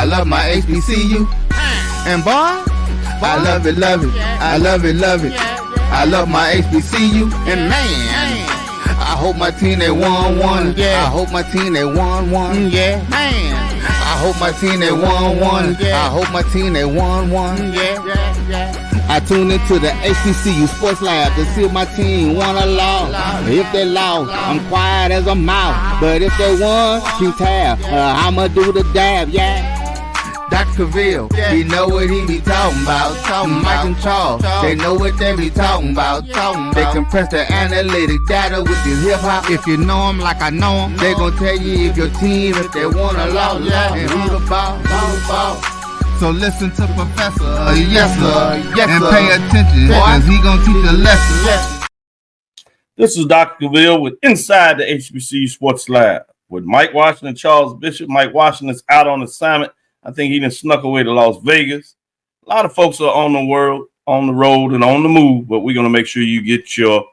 I love my HBCU. And boy, I love it, love it. I love it, love it. I love my HBCU. And man, I hope my team they won one. I hope my team they won one. Yeah, man. I hope my team they won one. I hope my team they won one. I tune into the HBCU Sports Lab to see if my team won or lost. If they lost, I'm quiet as a mouse. But if they won, keep tab. I'ma do the dab, yeah. Dr. Cavil, he know what he be talking about. Mike and Charles, they know what they be talking about. They compress the analytic data with this hip hop. If you know them like I know them, they gon' tell you if your team, if they won or lost, and who the ball. So listen to Professor, yes sir, yes and pay attention, cause he gon' teach a lesson. This is Dr. Cavil with Inside the HBCU Sports Lab with Mike Washington, Charles Bishop. Mike Washington's out on assignment. I think he done snuck away to Las Vegas. A lot of folks are on the road and on the move, but we're going to make sure you get your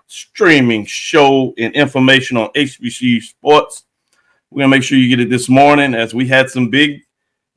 streaming show and information on HBCU Sports. We're going to make sure you get it this morning as we had some big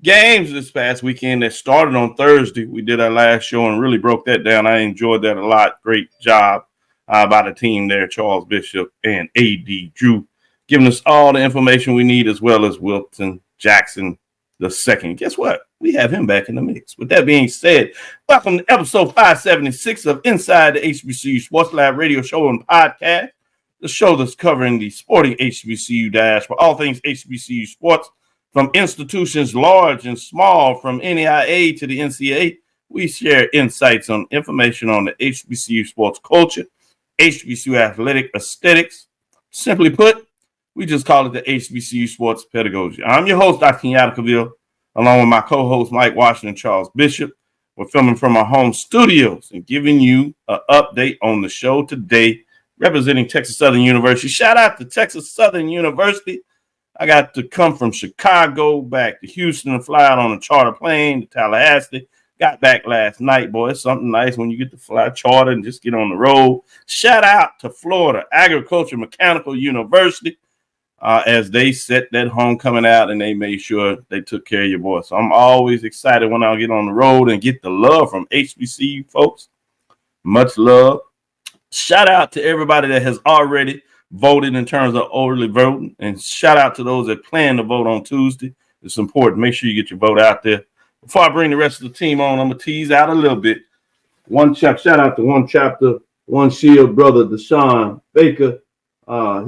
games this past weekend that started on Thursday. We did our last show and really broke that down. I enjoyed that a lot. Great job by the team there, Charles Bishop and A.D. Drew, giving us all the information we need, as well as Wilton Jackson the second. Guess what? We have him back in the mix. With that being said, welcome to episode 576 of Inside the HBCU Sports Lab radio show and podcast, the show that's covering the sporting HBCU dash for all things HBCU sports, from institutions large and small, from NAIA to the NCAA. We share insights on information on the HBCU sports culture, HBCU athletic aesthetics. Simply put, we just call it the HBCU Sports Pedagogy. I'm your host, Dr. Kenyatta Cavil, along with my co-host, Mike Washington, Charles Bishop. We're filming from our home studios and giving you an update on the show today, representing Texas Southern University. Shout out to Texas Southern University. I got to come from Chicago back to Houston and fly out on a charter plane to Tallahassee. Got back last night, boy. It's something nice when you get to fly charter and just get on the road. Shout out to Florida Agricultural Mechanical University. As they set that homecoming out and they made sure they took care of your boy. So I'm always excited when I get on the road and get the love from HBCU folks. Much love. Shout out to everybody that has already voted in terms of early voting. And shout out to those that plan to vote on Tuesday. It's important. Make sure you get your vote out there. Before I bring the rest of the team on, I'm going to tease out a little bit. Shout out to One Chapter, One Shield brother, Deshaun Baker.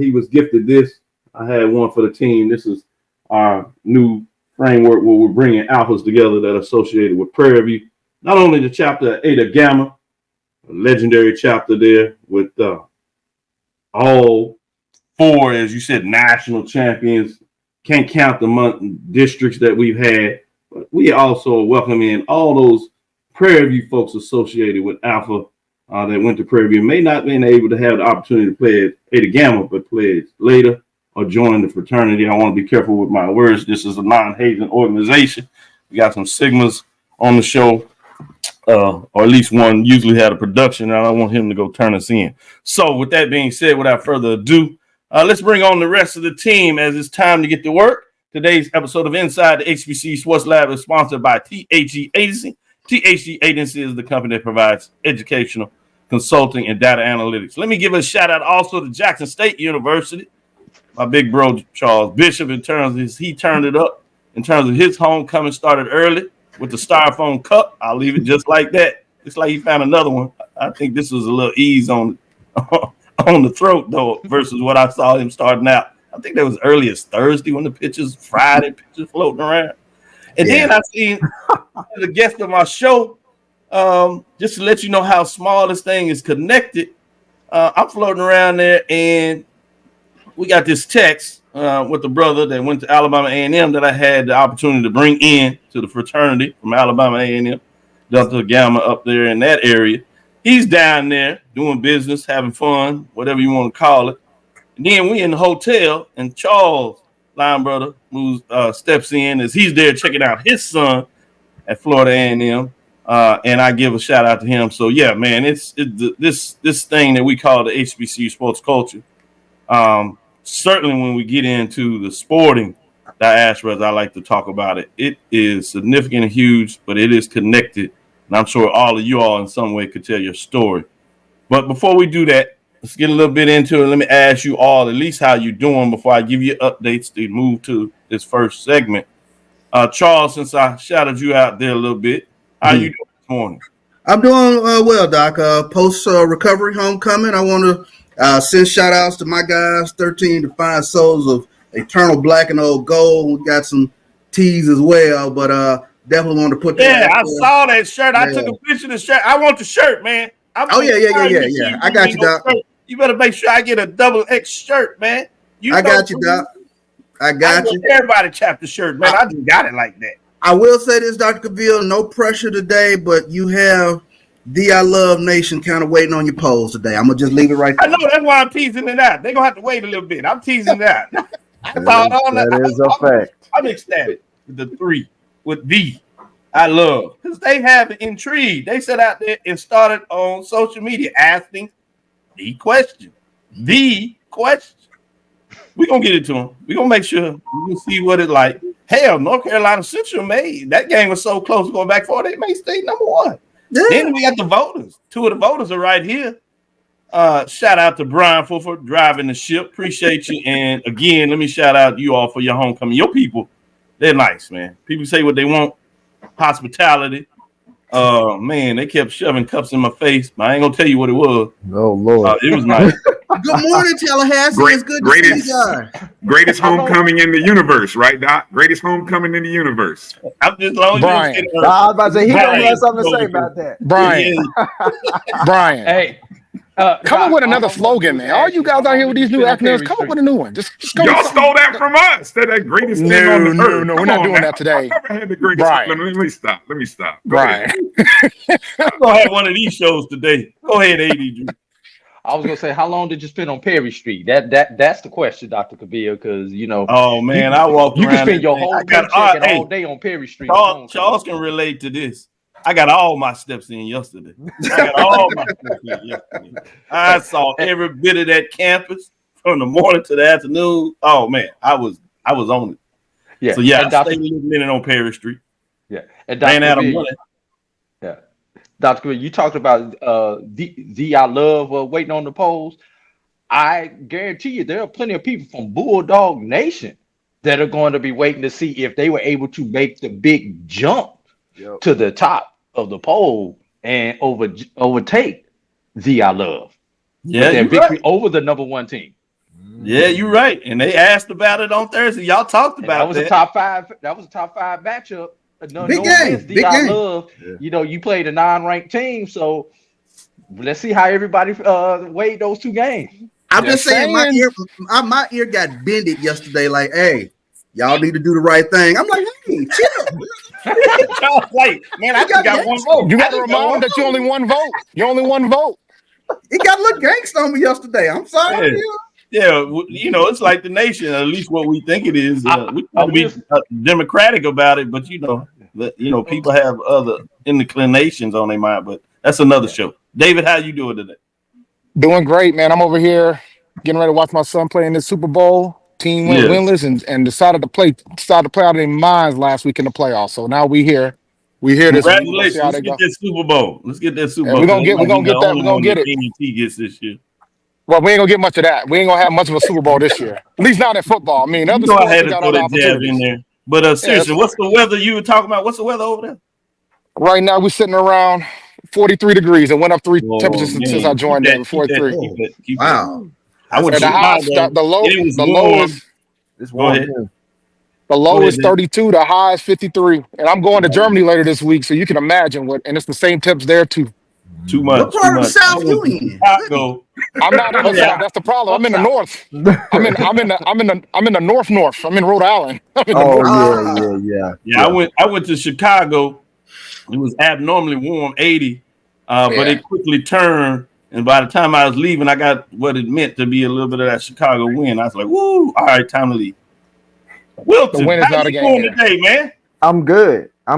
He was gifted this. I had one for the team. This is our new framework where we're bringing alphas together that are associated with Prairie View. Not only the chapter Eta Gamma, a legendary chapter there with all four, as you said, national champions. Can't count the districts that we've had. But we also welcome in all those Prairie View folks associated with Alpha that went to Prairie View. May not have been able to have the opportunity to play at Eta Gamma, but played later or join the fraternity. I want to be careful with my words. This is a non-hazing organization. We got some Sigmas on the show, or at least one usually had a production, and I don't want him to go turn us in. So with that being said, without further ado, let's bring on the rest of the team as it's time to get to work. Today's episode of Inside the HBCU Sports Lab is sponsored by THG Agency. THG Agency is the company that provides educational consulting and data analytics. Let me give a shout out also to Jackson State University. My big bro, Charles Bishop, he turned it up in terms of his homecoming started early with the Styrofoam cup. I'll leave it just like that. It's like he found another one. I think this was a little ease on the throat, though, versus what I saw him starting out. I think that was early as Thursday when the Friday pictures floating around. And then I seen the guest of my show, just to let you know how small this thing is connected. I'm floating around there, and we got this text with the brother that went to Alabama A&M that I had the opportunity to bring in to the fraternity from Alabama A&M, Delta Gamma up there in that area. He's down there doing business, having fun, whatever you want to call it. And then we in the hotel, and Charles, line brother, moves, steps in as he's there checking out his son at Florida A&M, and I give a shout out to him. So yeah, man, it's this thing that we call the HBCU sports culture. Certainly when we get into the sporting diaspora, as I like to talk about it. It is significant and huge, but it is connected. And I'm sure all of you all in some way could tell your story. But before we do that, let's get a little bit into it. Let me ask you all at least how you're doing before I give you updates to move to this first segment. Charles, since I shouted you out there a little bit, how you doing this morning? I'm doing well, Doc. Post recovery homecoming. I want to send shout outs to my guys, 13 Defiant Souls of Eternal Black and Old Gold. We got some teas as well, but definitely want to put that. Yeah, I saw that shirt. I took a picture of the shirt. I want the shirt, man. Yeah. I got you, Doc. You better make sure I get a double X shirt, man. I got you, Doc. I got you. Everybody chapter shirt, man. I just got it like that. I will say this, Dr. Cavil, no pressure today, but you have the I Love Nation kind of waiting on your polls today. I'm going to just leave it right there. I know, that's why I'm teasing it out. They're going to have to wait a little bit. I'm teasing it out. That is a fact. I'm ecstatic with the 3, with the I Love, because they have intrigue. They sat out there and started on social media asking the question. We're going to get it to them. We're going to make sure we can see what it's like. Hell, North Carolina Central made. That game was so close going back for they made state number 1. Yeah. Then we got the voters. 2 of the voters are right here. Shout out to Bryan for driving the ship. Appreciate you. And again, let me shout out you all for your homecoming. Your people, they're nice, man. People say what they want. Hospitality. Man, they kept shoving cups in my face, but I ain't gonna tell you what it was. Oh Lord, it was nice. Good morning, Tallahassee. It's good to see you guys. Greatest homecoming in the universe, right, Doc? Greatest homecoming in the universe. I'm just long Bryan. I was about to say he don't have something to say about that. Bryan. Bryan. Hey. Come up with another slogan, man. All you guys out here with these new acronyms, come up with a new one. Just y'all stole that from us. That greatest thing on the earth. No, we're not doing that today. I never had the greatest. Let me stop. Bryan. I'm gonna have one of these shows today. Go ahead, AD. I was gonna say, how long did you spend on Perry Street? That's the question, Dr. Cavil, because Oh man, I walked around. You can spend your whole all day on Perry Street. Charles can relate to this. I got all my steps in yesterday. I saw every bit of that campus from the morning to the afternoon. Oh man, I was on it. Yeah. So yeah, I stayed living on Perry Street. Yeah. And Dr. Ran out of money. Yeah. Dr. Cavil, you talked about the I Love waiting on the polls. I guarantee you there are plenty of people from Bulldog Nation that are going to be waiting to see if they were able to make the big jump to the top of the poll and overtake the I Love. Yeah, their victory over the number 1 team. Yeah, you're right. And they asked about it on Thursday. Y'all talked about that. Was a top 5. That was a top 5 matchup. Big game. Big game. Love. Yeah. You played a non-ranked team, so let's see how everybody weighed those 2 games. I'm just saying, my ear got bended yesterday. Like, hey, y'all need to do the right thing. I'm like, hey, chill. Like, man, I got 1 vote. You got to remind them that you only 1 vote. You only 1 vote. It got a little gangsta on me yesterday. I'm sorry. Yeah, it's like the nation. At least what we think it is. We try to be democratic about it, but people have other inclinations on their mind. But that's another show. David, how you doing today? Doing great, man. I'm over here getting ready to watch my son play in the Super Bowl. Team went winless and decided to play out of their minds last week in the playoffs. So now we here. We here this week. Congratulations. Let's get that Super Bowl. Let's get that Super Bowl. We're gonna get that. We're gonna get it. He gets this year. Well, we ain't gonna get much of that. We ain't gonna have much of a Super Bowl this year. At least not in football. I mean, other sports I had to throw that jab in there. But seriously, what's the weather you were talking about? What's the weather over there? Right now, we're sitting around 43 degrees. It went up 3 temperatures since I joined in. 43. Wow. I would the low is 32. The high is 53. And I'm going to Germany later this week, so you can imagine and it's the same temps there too. Too much. What part of the South you in? I'm not in the South. That's the problem. I'm in the North. I'm in the North. I'm in Rhode Island. Yeah. I went to Chicago. It was abnormally warm, 80, but it quickly turned. And by the time I was leaving, I got what it meant to be a little bit of that Chicago wind. I was like, "Woo! All right, time to leave." Wilton, how you doing today, man? I'm good. I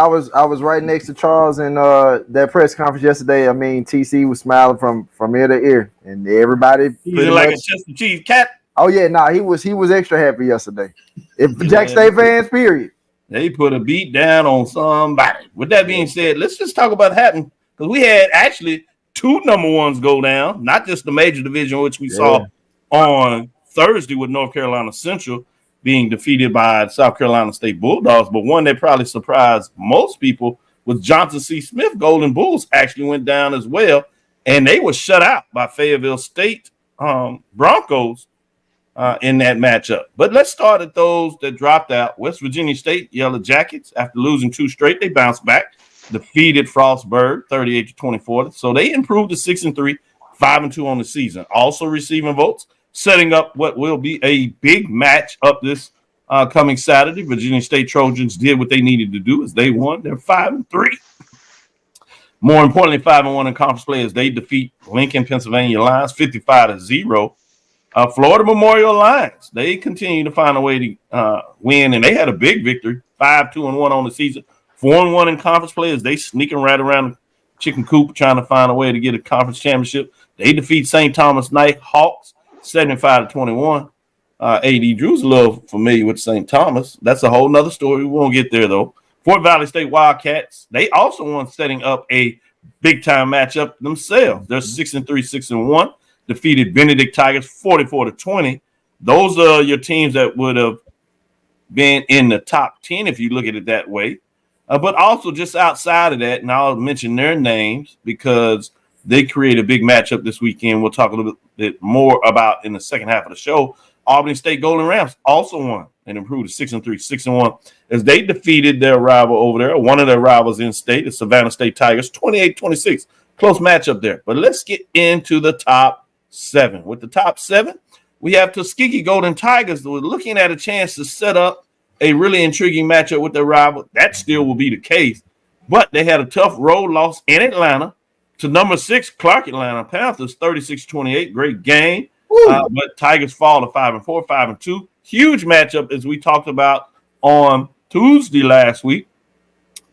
was right next to Charles in that press conference yesterday. I mean, TC was smiling from ear to ear, and everybody. He's like a Chester cheese cat. Oh yeah, nah, he was extra happy yesterday. If Jack State fans, period. They put a beat down on somebody. With that being said, let's just talk about Hampton, because we had actually 2 number ones go down, not just the major division, which we saw on Thursday with North Carolina Central being defeated by South Carolina State Bulldogs, but one that probably surprised most people was Johnson C. Smith. Golden Bulls actually went down as well, and they were shut out by Fayetteville State Broncos in that matchup. But let's start at those that dropped out. West Virginia State Yellow Jackets, after losing 2 straight, they bounced back, defeated Frostburg 38-24. So they improved to 6-3, 5-2 on the season. Also receiving votes, setting up what will be a big match up this coming Saturday. Virginia State Trojans did what they needed to do as they won. They're 5-3. More importantly, 5-1 in conference play as they defeat Lincoln, Pennsylvania Lions 55-0. Florida Memorial Lions, they continue to find a way to win, and they had a big victory, 5-2-1 on the season, 4-1 in conference play as they sneaking right around the chicken coop trying to find a way to get a conference championship. They defeat St. Thomas Knight Hawks 75-21. AD Drew's a little familiar with St. Thomas. That's a whole nother story. We won't get there, though. Fort Valley State Wildcats, they also won, setting up a big-time matchup themselves. They're 6-3, 6-1. Defeated Benedict Tigers 44-20. Those are your teams that would have been in the top 10 if you look at it that way. But also just outside of that, and I'll mention their names because they create a big matchup this weekend. We'll talk a little bit more about in the second half of the show. Albany State Golden Rams also won and improved to 6-3, 6-1 as they defeated their rival over there, one of their rivals in state, the Savannah State Tigers, 28-26. Close matchup there. But let's get into the top 7. With the top 7, we have Tuskegee Golden Tigers that were looking at a chance to set up a really intriguing matchup with their rival. That still will be the case, but they had a tough road loss in Atlanta to number 6 Clark Atlanta Panthers 36-28. Great game, but Tigers fall to 5-4, 5-2. Huge matchup as we talked about on Tuesday last week,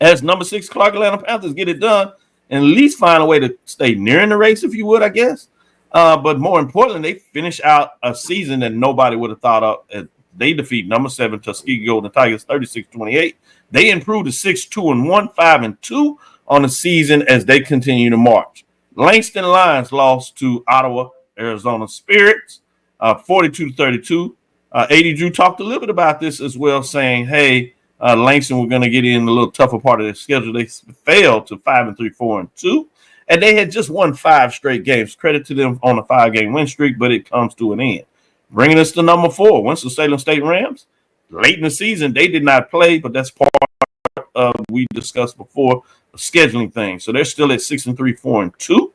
as number 6 Clark Atlanta Panthers get it done and at least find a way to stay near in the race, if you would, I guess. But more importantly, they finish out a season that nobody would have thought of. They defeat number 7 Tuskegee Golden Tigers 36-28. They improved to 6-2-1, 5-2 on the season as they continue to march. Langston Lions lost to Ottawa Arizona Spirits 42-32. AD Drew talked a little bit about this as well, saying, hey, Langston were going to get in a little tougher part of their schedule. They failed to 5-3, 4-2. And they had just won 5 straight games. Credit to them on a 5-game win streak, but it comes to an end. Bringing us to number 4, Winston-Salem State Rams. Late in the season, they did not play, but that's part of, we discussed before, a scheduling thing. So they're still at 6-3, 4-2.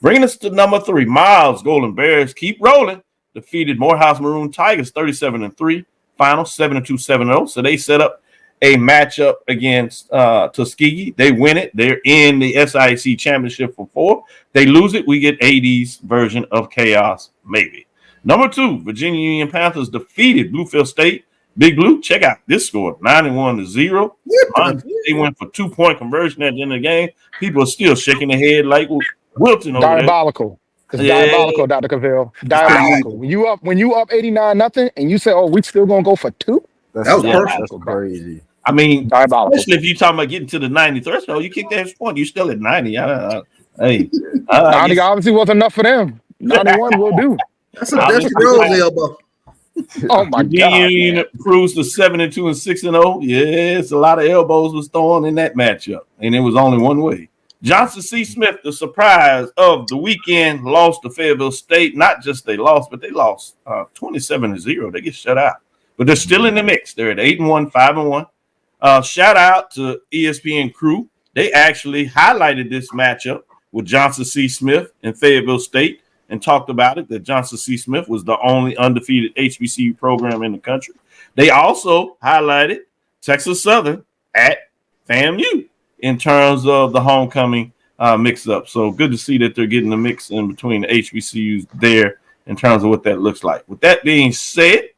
Bringing us to number 3, Miles Golden Bears keep rolling. Defeated Morehouse Maroon Tigers 37-3. Final 7-2, 7-0. So they set up a matchup against Tuskegee. They win it. They're in the SIAC championship for 4. They lose it. We get AD's version of chaos, maybe. Number 2, Virginia Union Panthers defeated Bluefield State. Big Blue, check out this score, 91-0. They went for 2-point conversion at the end of the game. People are still shaking their head like Wilton over diabolical. It's diabolical, Dr. Cavil. Diabolical. When you up 89-0 and you say, oh, we still gonna go for 2? That was perfect. That's crazy. I mean, diabolical. Especially if you're talking about getting to the 90 threshold, you kick that extra point, you're still at 90. 90 obviously wasn't enough for them. 91 will do. That's a Dusty Rose elbow. Oh my God! Union improves to 7-2 and 6-0. Yes, a lot of elbows was thrown in that matchup, and it was only one way. Johnson C. Smith, the surprise of the weekend, lost to Fayetteville State. Not just they lost, but they lost 27-0. They get shut out, but they're still in the mix. They're at 8-1, 5-1. Shout out to ESPN crew. They actually highlighted this matchup with Johnson C. Smith and Fayetteville State, and talked about it, that Johnson C. Smith was the only undefeated HBCU program in the country. They also highlighted Texas Southern at FAMU in terms of the homecoming mix-up. So good to see that they're getting the mix in between the HBCUs there in terms of what that looks like. With that being said,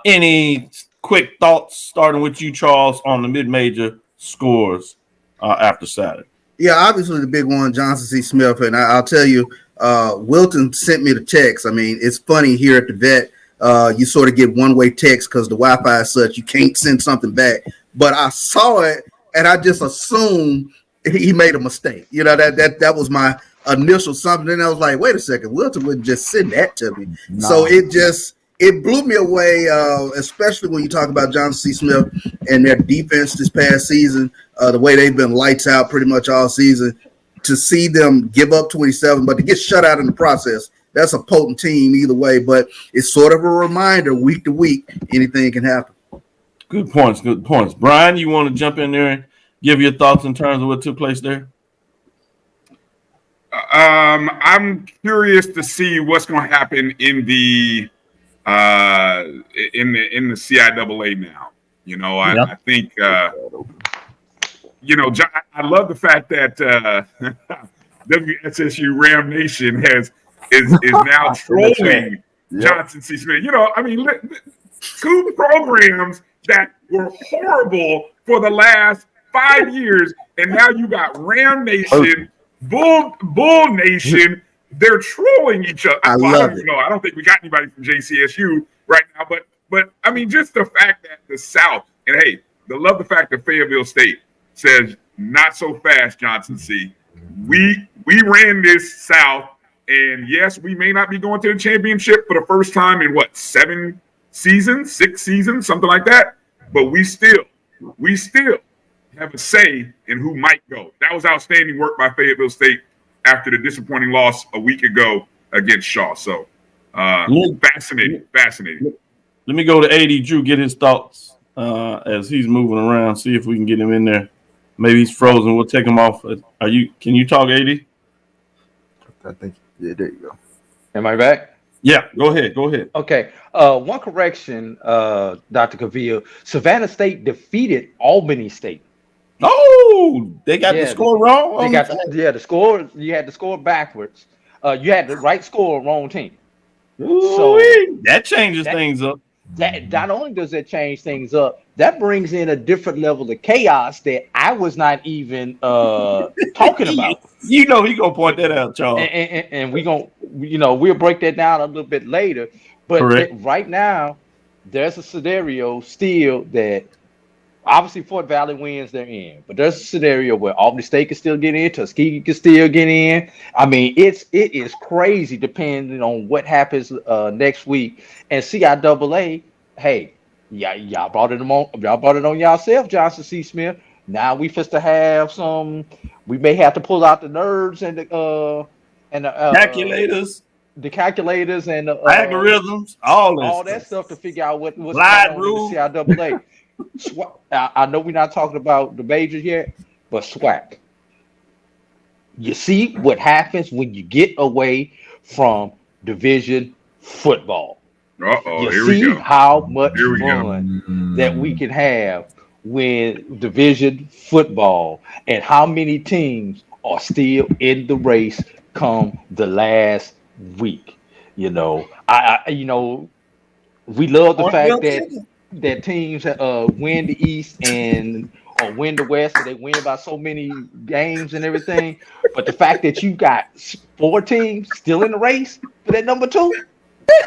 any quick thoughts, starting with you, Charles, on the mid-major scores after Saturday? Yeah, obviously the big one, Johnson C. Smith, and I'll tell you, Wilton sent me the text. I mean, it's funny here at the vet. You sort of get one-way text because the Wi-Fi is such you can't send something back. But I saw it and I just assumed he made a mistake. You know, that was my initial something. And I was like, wait a second, Wilton wouldn't just send that to me. No. So it blew me away, especially when you talk about Johnson C. Smith and their defense this past season, the way they've been lights out pretty much all season. To see them give up 27, but to get shut out in the process, that's a potent team either way. But it's sort of a reminder week to week, anything can happen. Good points. Good points. Bryan, you want to jump in there and give your thoughts in terms of what took place there? I'm curious to see what's going to happen in the CIAA now. You know, I think you know, I love the fact that WSSU Ram Nation is now trolling Johnson C. Smith. You know, I mean, two programs that were horrible for the last 5 years, and now you got Ram Nation, Bull Nation. They're trolling each other. I don't know. I don't think we got anybody from JCSU right now, but I mean, just the fact that the South, and hey, love the fact that Fayetteville State says not so fast, Johnson C. We ran this South, and yes, we may not be going to the championship for the first time in 6 seasons, something like that. But we still have a say in who might go. That was outstanding work by Fayetteville State after the disappointing loss a week ago against Shaw. So fascinating. Let me go to AD Drew, get his thoughts as he's moving around, see if we can get him in there. Maybe he's frozen. We'll take him off. Can you talk, AD? I think, yeah, there you go. Am I back? Yeah, go ahead. Okay. One correction, Dr. Cavil. Savannah State defeated Albany State. Oh, they got the score wrong? The score. You had the score backwards. You had the right score, wrong team. So that changes things up. That not only does that change things up, that brings in a different level of chaos that I was not even talking about. You know, he gonna point that out, Charles. And we gonna, we'll break that down a little bit later. But right now, there's a scenario still that obviously Fort Valley wins, they're in. But there's a scenario where Albany State can still get in, Tuskegee can still get in. I mean, it is crazy depending on what happens next week. And CIAA, hey, y'all brought it on yourself, Johnson C. Smith. Now we to have some. We may have to pull out the nerds and the calculators. The calculators and the algorithms, all that stuff to figure out what's going on in the CIAA. I know we're not talking about the majors yet, but SWAC. You see what happens when you get away from division football. You see how much fun that we can have with division football and how many teams are still in the race come the last week. We love the fact that teams win the East or win the West, and they win by so many games and everything. But the fact that you got 4 teams still in the race for that number 2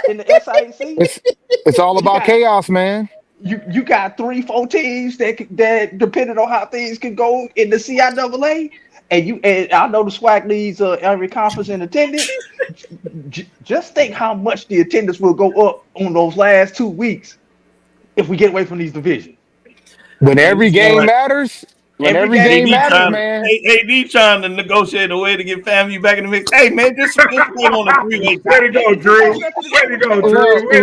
in the SIAC, it's all about chaos, man. You got 3-4 teams that depending on how things can go in the CIAA. And I know the SWAC leads every conference in attendance. Just think how much the attendance will go up on those last 2 weeks if we get away from these divisions. When every game matters. Every game matters, man. AD trying to negotiate a way to get FAMU back in the mix. Hey, man, just win on the 3-way. Way to go, Drew. Way to go, Drew. Way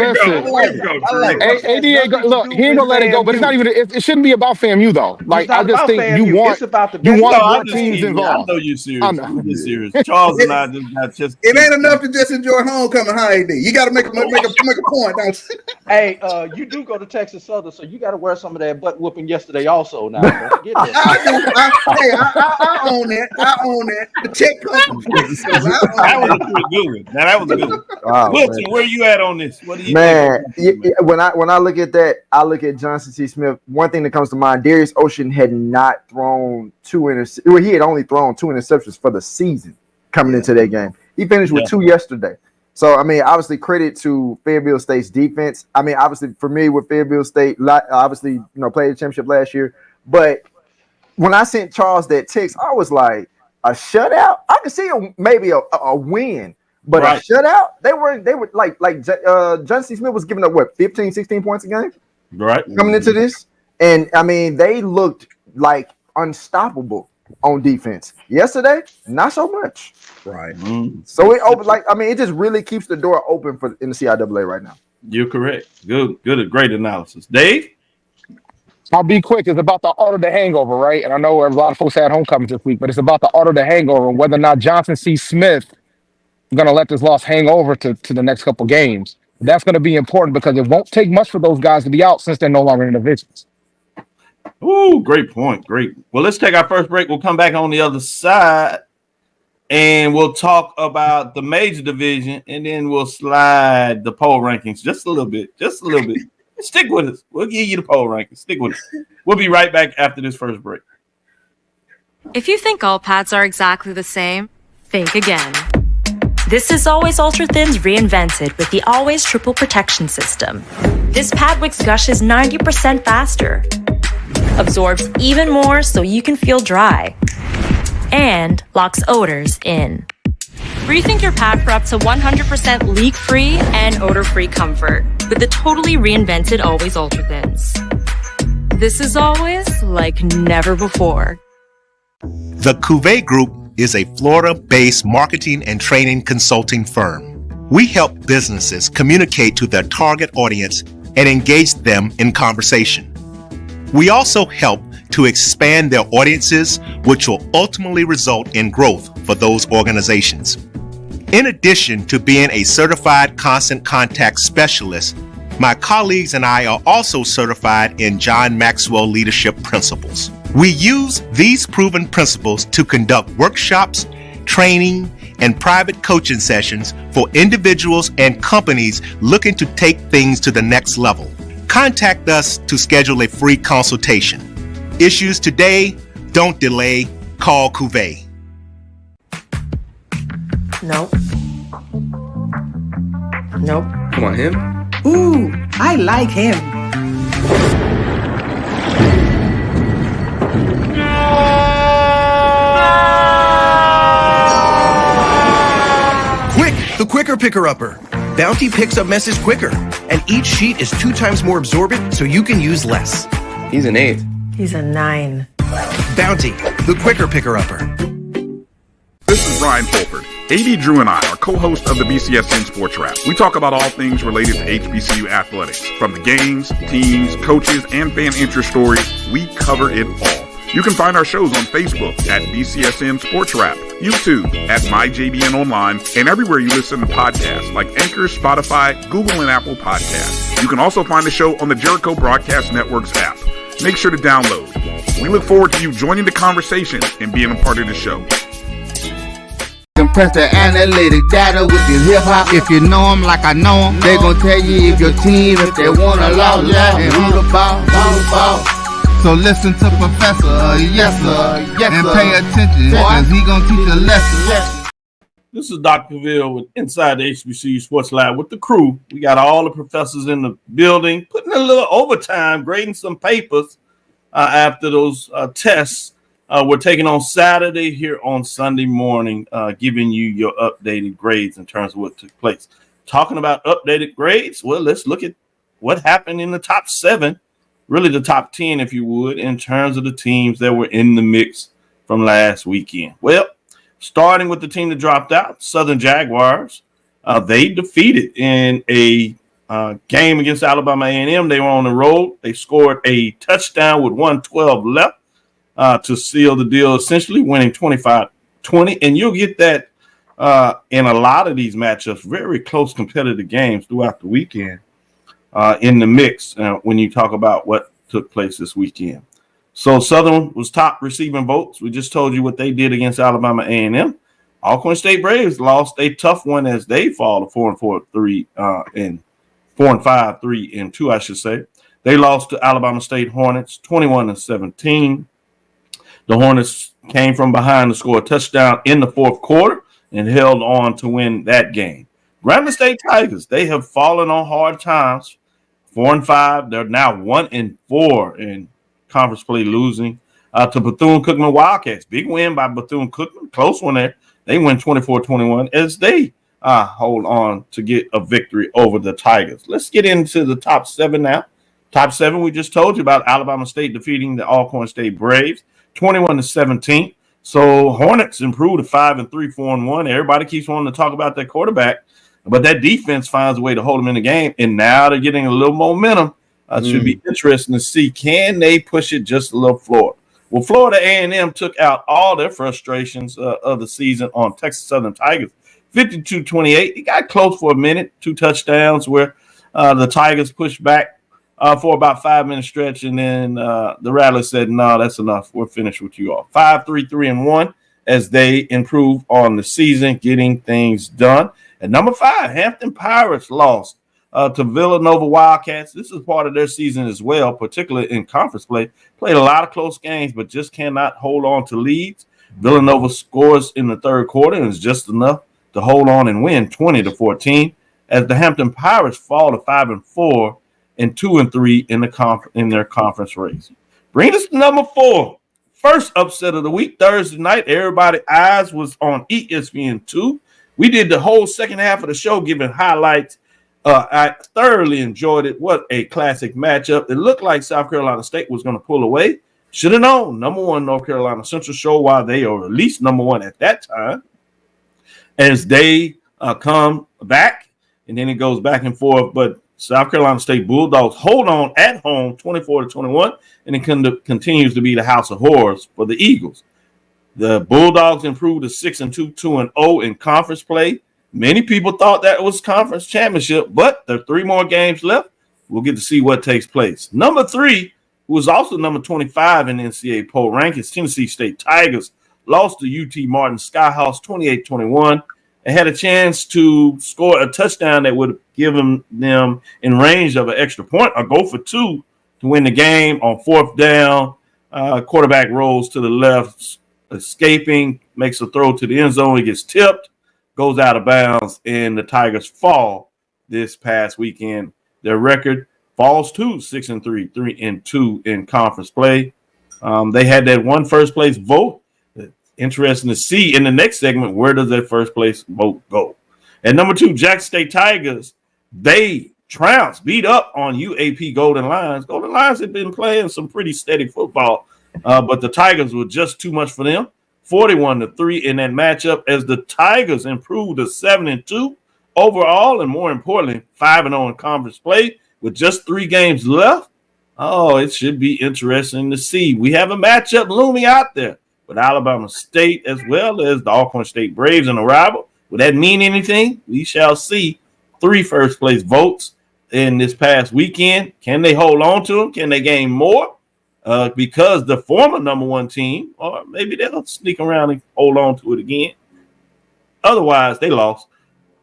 to go, Drew. AD ain't look, he ain't gonna let it go, but it's not even. It shouldn't be about FAMU though. Like I just think you want more teams involved. I know you serious. You're serious. Charles and I just. It ain't enough to just enjoy homecoming, huh, AD? You got to make a point, don't you? Hey, you do go to Texas Southern, so you got to wear some of that butt whooping yesterday also. Now, don't forget that. I own that. I own that. The check comes. That was a good one. Now that was a good one. Wow, Wilton, where you at on this? What do you think? When I look at that, I look at Johnson C. Smith. One thing that comes to mind: Darius Ocean had not thrown he had only thrown 2 interceptions for the season coming into that game. He finished with 2 yesterday. So, I mean, obviously, credit to Fayetteville State's defense. I mean, obviously, familiar with Fayetteville State, obviously, played the championship last year. But when I sent Charles that text, I was like, a shutout? I could see maybe a win, but a shutout? They were like Johnson C. Smith was giving up, 15, 16 points a game? Right. Coming into this? And, I mean, they looked like unstoppable on defense. Yesterday, not so much. Right. So it just really keeps the door open in the CIAA right now. You're correct. Good, great analysis. Dave? I'll be quick. It's about the art of the hangover, right? And I know a lot of folks had homecomings this week, but it's about the art of the hangover and whether or not Johnson C. Smith is going to let this loss hang over to the next couple games. That's going to be important because it won't take much for those guys to be out since they're no longer in divisions. Ooh, great point. Great. Well, let's take our first break. We'll come back on the other side and we'll talk about the major division and then we'll slide the poll rankings just a little bit. Stick with us. We'll give you the poll rankings. Stick with us. We'll be right back after this first break. If you think all pads are exactly the same, think again. This is Always Ultra Thins reinvented with the Always Triple Protection System. This pad wicks gushes 90% faster, absorbs even more so you can feel dry, and locks odors in. Rethink your pad for up to 100% leak-free and odor-free comfort with the totally reinvented Always Ultra Thins. This is always like never before. The Cuvée Group is a Florida-based marketing and training consulting firm. We help businesses communicate to their target audience and engage them in conversation. We also help to expand their audiences, which will ultimately result in growth for those organizations. In addition to being a certified constant contact specialist, my colleagues and I are also certified in John Maxwell Leadership Principles. We use these proven principles to conduct workshops, training, and private coaching sessions for individuals and companies looking to take things to the next level. Contact us to schedule a free consultation. Issues today, don't delay, call Cuvée. Nope. Come on, him? Ooh, I like him. Quick, the quicker picker-upper. Bounty picks up messages quicker, and each sheet is 2 times more absorbent so you can use less. He's an 8. He's a 9. Bounty, the quicker picker-upper. This is Bryan Fulford. AD Drew and I are co-hosts of the BCSN Sports Lab. We talk about all things related to HBCU athletics. From the games, teams, coaches, and fan interest stories, we cover it all. You can find our shows on Facebook at BCSN Sports Lab, YouTube at MyJBN Online, and everywhere you listen to podcasts like Anchor, Spotify, Google, and Apple Podcasts. You can also find the show on the Jericho Broadcast Network's app. Make sure to download. We look forward to you joining the conversation and being a part of the show. Compress the analytic data with your hip hop. If you know them like I know them, they gon' tell you if your team, if they want to lose, and who the ball. So listen to Professor, yes sir, and pay attention, cause he gon' teach a lesson. This is Dr. Cavil with Inside the HBCU Sports Lab with the crew. We got all the professors in the building, putting a little overtime, grading some papers after those tests. We're taking on Saturday here on Sunday morning, giving you your updated grades in terms of what took place. Talking about updated grades, well, let's look at what happened in the top 7, really the top 10, if you would, in terms of the teams that were in the mix from last weekend. Well, starting with the team that dropped out, Southern Jaguars, they defeated in a game against Alabama A&M. They were on the road. They scored a touchdown with 1:12 left. To seal the deal, essentially winning 25-20. And you'll get that in a lot of these matchups, very close competitive games throughout the weekend in the mix when you talk about what took place this weekend. So Southern was top receiving votes. We just told you what they did against Alabama A&M. Alcorn State Braves lost a tough one as they fall to 4-4-3 and 4-5, 3-2, I should say. They lost to Alabama State Hornets 21-17. The Hornets came from behind to score a touchdown in the fourth quarter and held on to win that game. Grambling State Tigers, they have fallen on hard times. 4-5. They're now 1-4 in conference play, losing to Bethune-Cookman Wildcats. Big win by Bethune-Cookman. Close one there. They win 24-21 as they hold on to get a victory over the Tigers. Let's get into the top 7 now. Top 7, we just told you about Alabama State defeating the Alcorn State Braves 21-17. So Hornets improved to 5-3, 4-1. Everybody keeps wanting to talk about their quarterback, but that defense finds a way to hold them in the game. And now they're getting a little momentum. Should be interesting to see, can they push it just a little forward? Well, Florida A&M took out all their frustrations of the season on Texas Southern Tigers, 52-28. It got close for a minute, 2 touchdowns where the Tigers pushed back for about 5-minute stretch, and then the Rattlers said, no, that's enough. We're finished with you all. 5-3, 3-1 as they improve on the season, getting things done. At number 5, Hampton Pirates lost to Villanova Wildcats. This is part of their season as well, particularly in conference play. Played a lot of close games, but just cannot hold on to leads. Villanova scores in the third quarter and is just enough to hold on and win 20-14 as the Hampton Pirates fall to 5-4 and 2-3 in their conference race. Bring us to number 4. First upset of the week, Thursday night. Everybody's eyes was on ESPN2. We did the whole second half of the show giving highlights. I thoroughly enjoyed it. What a classic matchup. It looked like South Carolina State was going to pull away. Should have known. Number 1 North Carolina Central show why they are at least number 1 at that time as they come back, and then it goes back and forth. But South Carolina State Bulldogs hold on at home 24-21, and it continues to be the house of horrors for the Eagles. The Bulldogs improved to 6-2, 2-0 in conference play. Many people thought that was conference championship, but there are 3 more games left. We'll get to see what takes place. Number 3, who was also number 25 in the NCAA poll rankings, Tennessee State Tigers, lost to UT Martin Skyhawks 28-21 and had a chance to score a touchdown that would have given them in range of an extra point or go for 2 to win the game on 4th down. Quarterback rolls to the left, escaping, makes a throw to the end zone. He gets tipped, goes out of bounds, and the Tigers fall this past weekend. Their record falls to 6-3, 3-2 in conference play. They had that one first place vote. Interesting to see in the next segment, where does that first place vote go? At number 2, Jackson State Tigers, they trounced, beat up on UAP Golden Lions. Golden Lions had been playing some pretty steady football, but the Tigers were just too much for them. 41-3 in that matchup as the Tigers improved to 7-2 overall, and more importantly, 5-0 in conference play with just 3 games left. Oh, it should be interesting to see. We have a matchup looming out there with Alabama State as well as the Alcorn State Braves in a rival. Would that mean anything? We shall see. 3 first place votes in this past weekend. Can they hold on to them? Can they gain more? Because the former number 1 team, or maybe they'll sneak around and hold on to it again. Otherwise, they lost.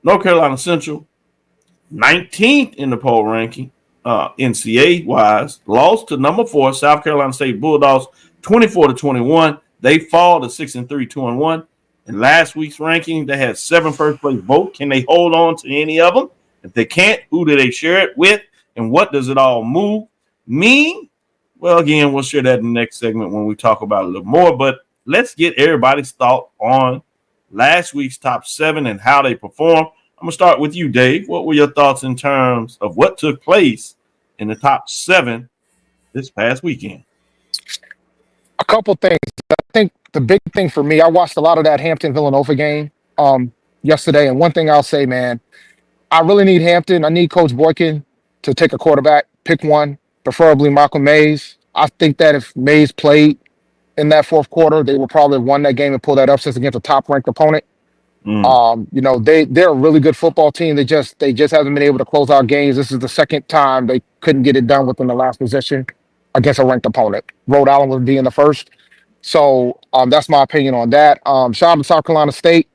North Carolina Central, 19th in the poll ranking, NCAA-wise, lost to number 4, South Carolina State Bulldogs, 24-21. They fall to 6-3, 2-1. In last week's ranking, they had 7 first-place votes. Can they hold on to any of them? If they can't, who do they share it with? And what does it all mean? Well, again, we'll share that in the next segment when we talk about it a little more. But let's get everybody's thought on last week's top 7 and how they performed. I'm going to start with you, Dave. What were your thoughts in terms of what took place in the top 7 this past weekend? A couple things. I think the big thing for me, I watched a lot of that Hampton Villanova game yesterday. And one thing I'll say, man, I really need Hampton. I need Coach Boykin to take a quarterback, pick one, preferably Michael Mays. I think that if Mays played in that fourth quarter, they would probably have won that game and pull that upset against a top-ranked opponent. They're a really good football team. They just haven't been able to close out games. This is the second time they couldn't get it done within the last possession against a ranked opponent. Rhode Island would be in the first. So that's my opinion on that. Shout out to South Carolina State.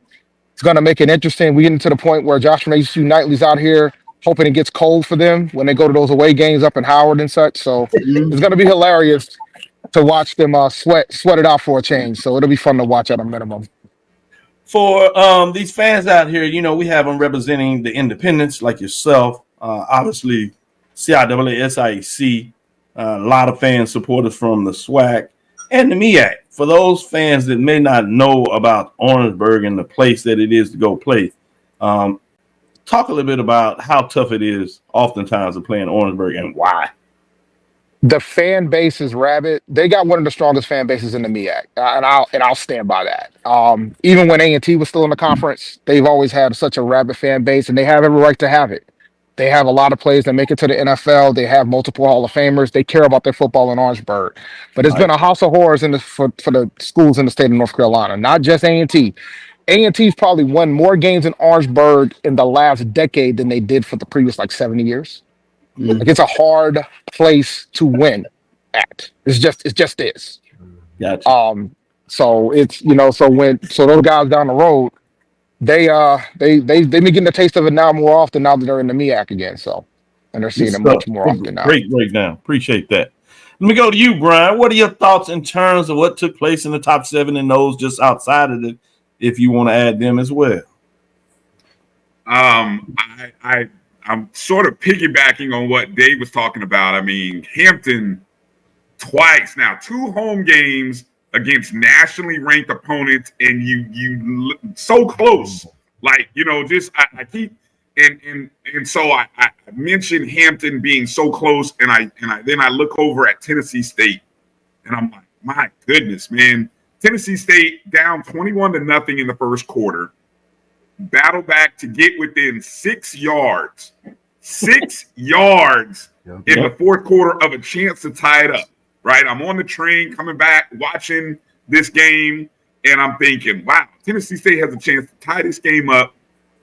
It's going to make it interesting. We getting to the point where Josh from HBCU Nightly's out here hoping it gets cold for them when they go to those away games up in Howard and such. So it's going to be hilarious to watch them sweat it out for a change. So it'll be fun to watch at a minimum. For these fans out here, we have them representing the independents like yourself. Obviously, CIAA, SIEC, a lot of fan supporters from the SWAC and the MEAC. For those fans that may not know about Orangeburg and the place that it is to go play, talk a little bit about how tough it is oftentimes to play in Orangeburg and why. The fan base is rabid. They got one of the strongest fan bases in the MEAC, and I'll stand by that. Even when A&T was still in the conference, they've always had such a rabid fan base, and they have every right to have it. They have a lot of players that make it to the NFL. They have multiple Hall of Famers. They care about their football in Orangeburg. But it's been a house of horrors for the schools in the state of North Carolina, not just A&T. A&T's probably won more games in Orangeburg in the last decade than they did for the previous 70 years. Like, it's a hard place to win at. It just is. Gotcha. So it's so those guys down the road, they've been getting the taste of it now more often now that they're in the MEAC again. So, and they're seeing it much more often now. Great breakdown. Appreciate that. Let me go to you, Bryan. What are your thoughts in terms of what took place in the top 7 and those just outside of it, if you want to add them as well? I'm sort of piggybacking on what Dave was talking about. I mean, Hampton twice now, 2 home games against nationally ranked opponents, and you so close. I keep and so I mentioned Hampton being so close, and then I look over at Tennessee State, and I'm like, my goodness, man. Tennessee State down 21-0 in the first quarter. Battle back to get within 6 yards. 6 yards in the fourth quarter of a chance to tie it up, right? I'm on the train coming back, watching this game, and I'm thinking, wow, Tennessee State has a chance to tie this game up,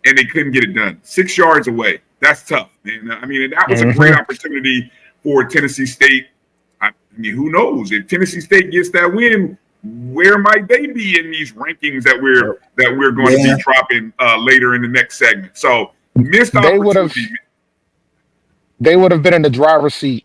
and they couldn't get it done. 6 yards away. That's tough, man. I mean, that was a great opportunity for Tennessee State. I mean, who knows? If Tennessee State gets that win, where might they be in these rankings that we're going to be dropping later in the next segment? So missed opportunity. They would have been in the driver's seat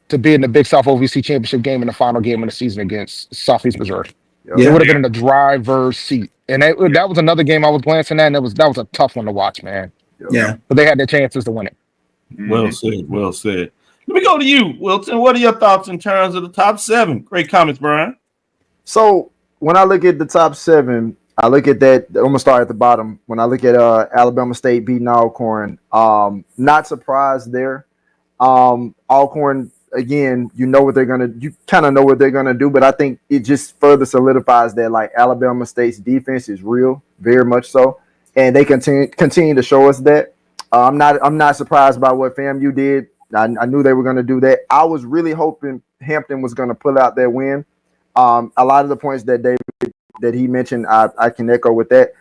to be in the Big South OVC championship game in the final game of the season against Southeast Missouri. They would have been in the driver's seat, and that was another game I was glancing at, and that was a tough one to watch, man. Yeah, but they had their chances to win it. Well said. Well said. Let me go to you, Wilton. What are your thoughts in terms of the top 7? Great comments, Bryan. So when I look at the top 7, I look at that. I'm gonna start at the bottom. When I look at Alabama State beating Alcorn, not surprised there. Alcorn, again, you kind of know what they're gonna do, but I think it just further solidifies that Alabama State's defense is real, very much so, and they continue to show us that. I'm not surprised by what FAMU did. I knew they were gonna do that. I was really hoping Hampton was gonna pull out their win. A lot of the points that he mentioned, I can echo with that.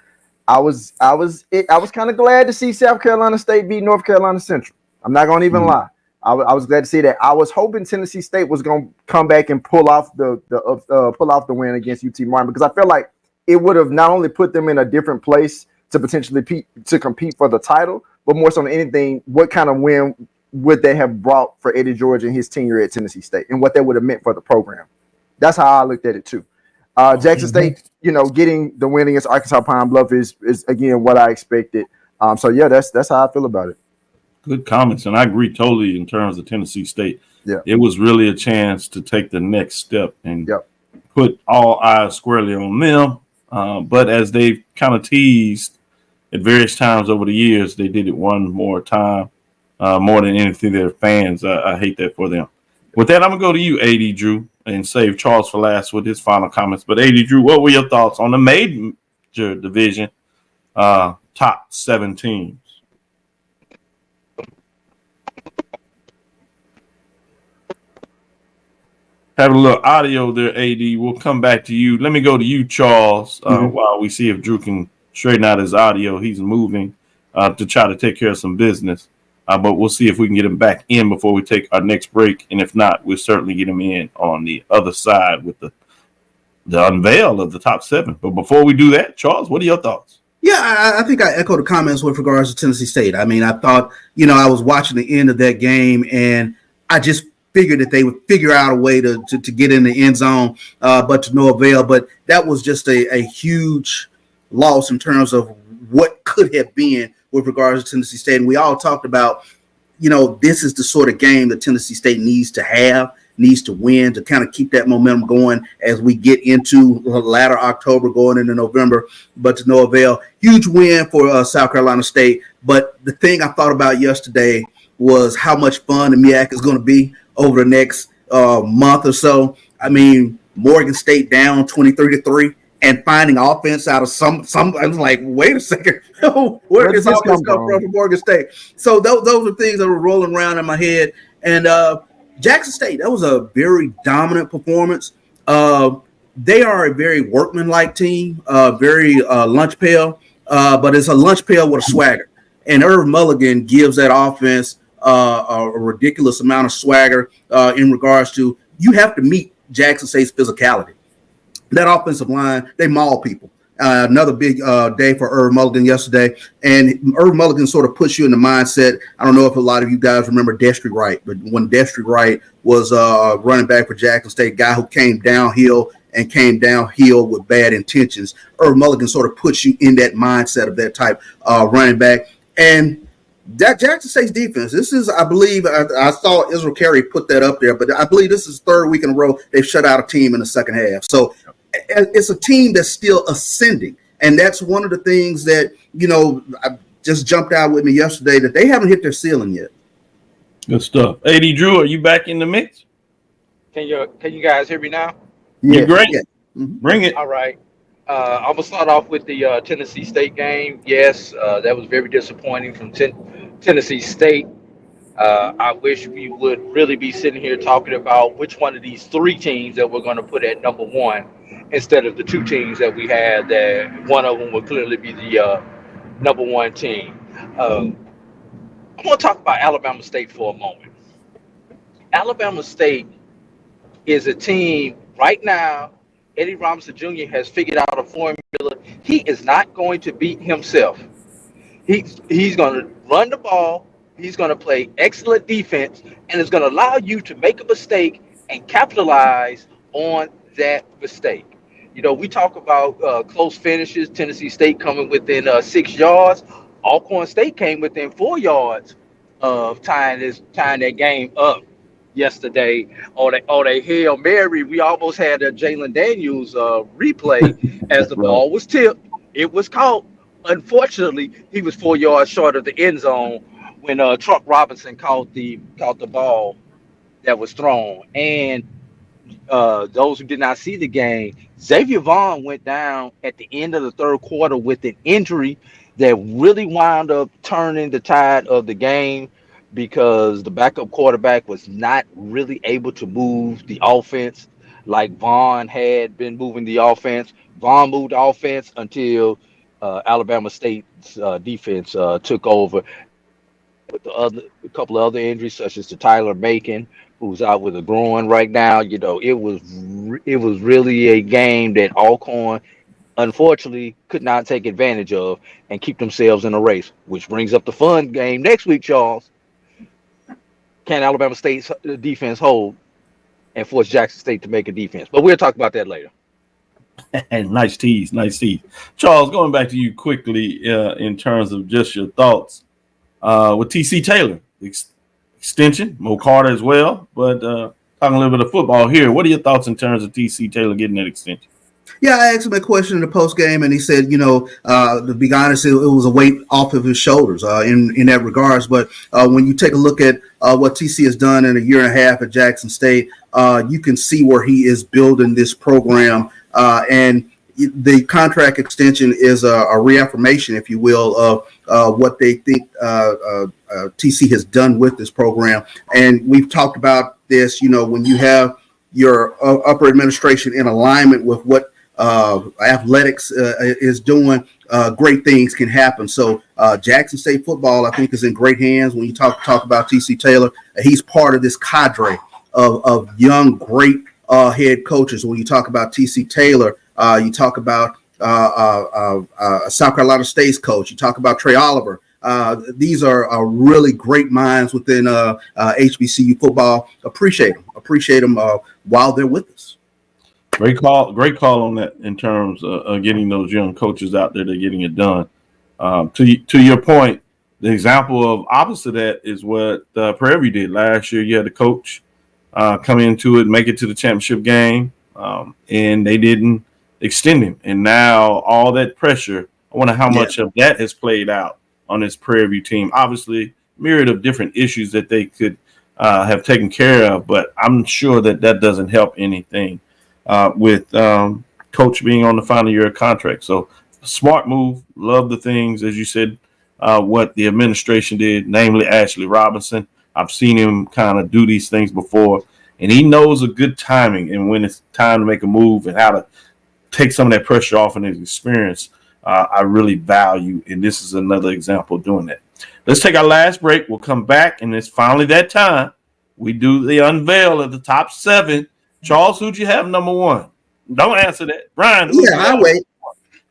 I was kind of glad to see South Carolina State beat North Carolina Central. I'm not gonna even lie. I was glad to see that. I was hoping Tennessee State was gonna come back and pull off the win against UT Martin, because I feel like it would have not only put them in a different place to potentially compete for the title, but more so than anything, what kind of win would they have brought for Eddie George and his tenure at Tennessee State, and what that would have meant for the program. That's how I looked at it too. Jackson State, getting the win against Arkansas Pine Bluff is again what I expected. So yeah, that's how I feel about it. Good comments, and I agree totally in terms of Tennessee State. Yeah, it was really a chance to take the next step and put all eyes squarely on them. But as they've kind of teased at various times over the years, they did it one more time, more than anything. Their fans, I hate that for them. With that, I'm gonna go to you, AD Drew, and save Charles for last with his final comments. But AD Drew, what were your thoughts on the major division top 7 teams? Have a little audio there, AD. We'll come back to you. Let me go to you, Charles, while we see if Drew can straighten out his audio. He's moving to try to take care of some business. But we'll see if we can get him back in before we take our next break. And if not, we'll certainly get him in on the other side with the unveil of the top 7. But before we do that, Charles, what are your thoughts? Yeah, I think I echo the comments with regards to Tennessee State. I mean, I thought, I was watching the end of that game, and I just figured that they would figure out a way to get in the end zone, but to no avail. But that was just a huge loss in terms of what could have been with regards to Tennessee State. And we all talked about, this is the sort of game that Tennessee State needs to win to kind of keep that momentum going as we get into latter October, going into November, but to no avail. Huge win for South Carolina State. But the thing I thought about yesterday was how much fun the MEAC is going to be over the next month or so. I mean, Morgan State down 23-3 and finding offense out of some. I was like, wait a second, where did this offense come from Morgan State? So those are things that were rolling around in my head. And Jackson State, that was a very dominant performance. They are a very workmanlike team, very lunch pail, but it's a lunch pail with a swagger. And Irv Mulligan gives that offense a ridiculous amount of swagger in regards to, you have to meet Jackson State's physicality. That offensive line, they maul people. Another big day for Irv Mulligan yesterday. And Irv Mulligan sort of puts you in the mindset. I don't know if a lot of you guys remember Destry Wright, but when Destry Wright was running back for Jackson State, guy who came downhill with bad intentions, Irv Mulligan sort of puts you in that mindset of that type running back. And that Jackson State's defense, this is, I believe, I saw Israel Carey put that up there, but I believe this is the 3rd week in a row they've shut out a team in the second half. So it's a team that's still ascending. And that's one of the things that, I just jumped out with me yesterday, that they haven't hit their ceiling yet. Good stuff. AD Drew, are you back in the mix? Can you guys hear me now? Yeah, you're great. Yeah. Bring it. All right. I'm going to start off with the Tennessee State game. Yes, that was very disappointing from Tennessee State. I wish we would really be sitting here talking about which one of these 3 teams that we're going to put at number 1 instead of the 2 teams that we had, that one of them would clearly be the number 1 team. I want to talk about Alabama State for a moment. Alabama State is a team right now. Eddie Robinson Jr. has figured out a formula. He is not going to beat himself. He's going to run the ball. He's going to play excellent defense, and it's going to allow you to make a mistake and capitalize on that mistake. We talk about close finishes, Tennessee State coming within 6 yards. Alcorn State came within 4 yards of tying that game up yesterday on a Hail Mary. We almost had a Jalen Daniels replay as the ball was tipped. It was caught. Unfortunately, he was 4 yards short of the end zone when Truck Robinson caught the ball that was thrown. And those who did not see the game, Xavier Vaughn went down at the end of the 3rd quarter with an injury that really wound up turning the tide of the game, because the backup quarterback was not really able to move the offense like Vaughn had been moving the offense. Vaughn moved the offense until Alabama State's defense took over. With a couple of other injuries, such as to Tyler Macon, who's out with a groin right now, it was really a game that Alcorn, unfortunately, could not take advantage of and keep themselves in a race. Which brings up the fun game next week, Charles. Can Alabama State's defense hold and force Jackson State to make a defense? But we'll talk about that later. Nice tease. Charles, going back to you quickly in terms of just your thoughts with TC Taylor. Extension, Mo Carter as well. But talking a little bit of football here, what are your thoughts in terms of TC Taylor getting that extension? Yeah, I asked him a question in the post game, and he said, to be honest, it was a weight off of his shoulders in that regards. But when you take a look at what TC has done in a year and a half at Jackson State, you can see where he is building this program. And the contract extension is a reaffirmation, if you will, of what they think TC has done with this program. And we've talked about this, when you have your upper administration in alignment with what athletics is doing, great things can happen. So Jackson State football, I think, is in great hands. When you talk about TC Taylor, he's part of this cadre of young, great head coaches. When you talk about TC Taylor, you talk about South Carolina State's coach. You talk about Trey Oliver. These are really great minds within HBCU football. Appreciate them while they're with us. Great call on that in terms of getting those young coaches out there. They're getting it done. To your point, the example of opposite of that is what Prairie View did last year. You had the coach come into it, make it to the championship game, and they didn't extend him. And now all that pressure, I wonder how much of that has played out on this Prairie View team. Obviously, myriad of different issues that they could have taken care of, but I'm sure that doesn't help anything with coach being on the final year of contract. So smart move. Love the things, as you said, what the administration did, namely Ashley Robinson. I've seen him kind of do these things before, and he knows a good timing and when it's time to make a move and how to take some of that pressure off in his experience. I really value, and this is another example of doing that. Let's take our last break. We'll come back, and it's finally that time. We do the unveil of the top 7. Charles, who'd you have number 1? Don't answer that. Bryan, I'll wait.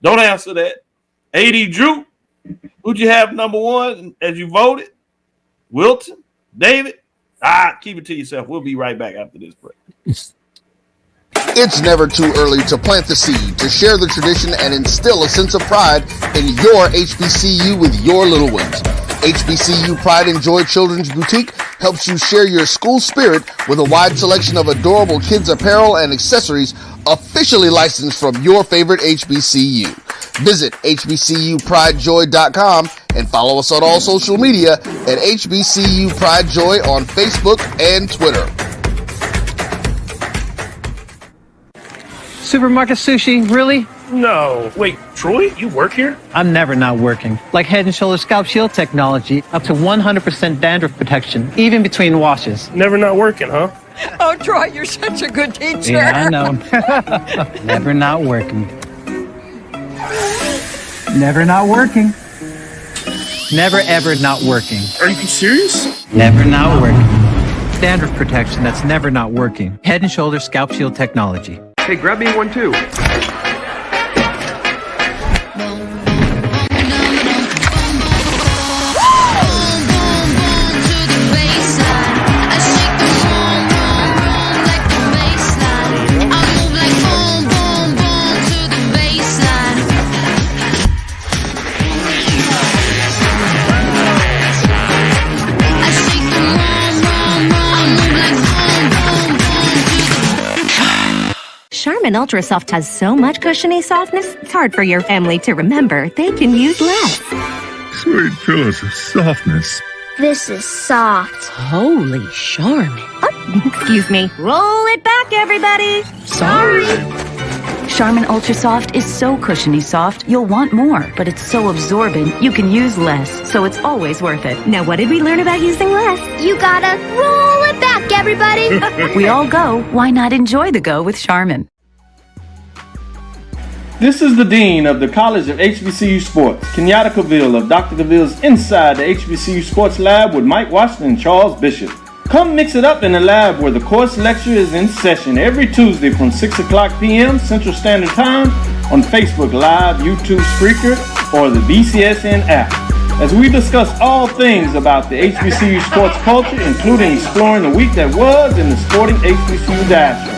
Don't answer that. AD Drew, who'd you have number 1 as you voted? Wilton? David? Keep it to yourself. We'll be right back after this break. It's never too early to plant the seed, to share the tradition, and instill a sense of pride in your HBCU with your little ones. HBCU Pride and Joy Children's Boutique helps you share your school spirit with a wide selection of adorable kids' apparel and accessories officially licensed from your favorite HBCU. Visit hbcupridejoy.com and follow us on all social media at HBCU Pride Joy on Facebook and Twitter. Supermarket sushi, really? No. Wait, Troy, you work here? I'm never not working. Like Head & Shoulders Scalp Shield technology, up to 100% dandruff protection, even between washes. Never not working, huh? Oh, Troy, you're such a good teacher. Yeah, I know. Never not working. Never not working. Never ever not working. Are you serious? Never not working. Dandruff protection that's never not working. Head & Shoulders Scalp Shield technology. Hey, grab me one too. Charmin Ultra Soft has so much cushiony softness, it's hard for your family to remember. They can use less. Sweet pillows of softness. This is soft. Holy Charmin. Oh, excuse me. Roll it back, everybody. Sorry. Charmin Ultra Soft is so cushiony soft, you'll want more, but it's so absorbent, you can use less, so it's always worth it. Now, what did we learn about using less? You gotta roll it back, everybody. We all go, why not enjoy the go with Charmin? This is the Dean of the College of HBCU Sports, Kenyatta Cavil of Dr. Cavil's Inside the HBCU Sports Lab with Mike Washington and Charles Bishop. Come mix it up in the lab where the course lecture is in session every Tuesday from 6 o'clock p.m. Central Standard Time on Facebook Live, YouTube Spreaker, or the BCSN app. As we discuss all things about the HBCU sports culture, including exploring the week that was in the sporting HBCU diaspora,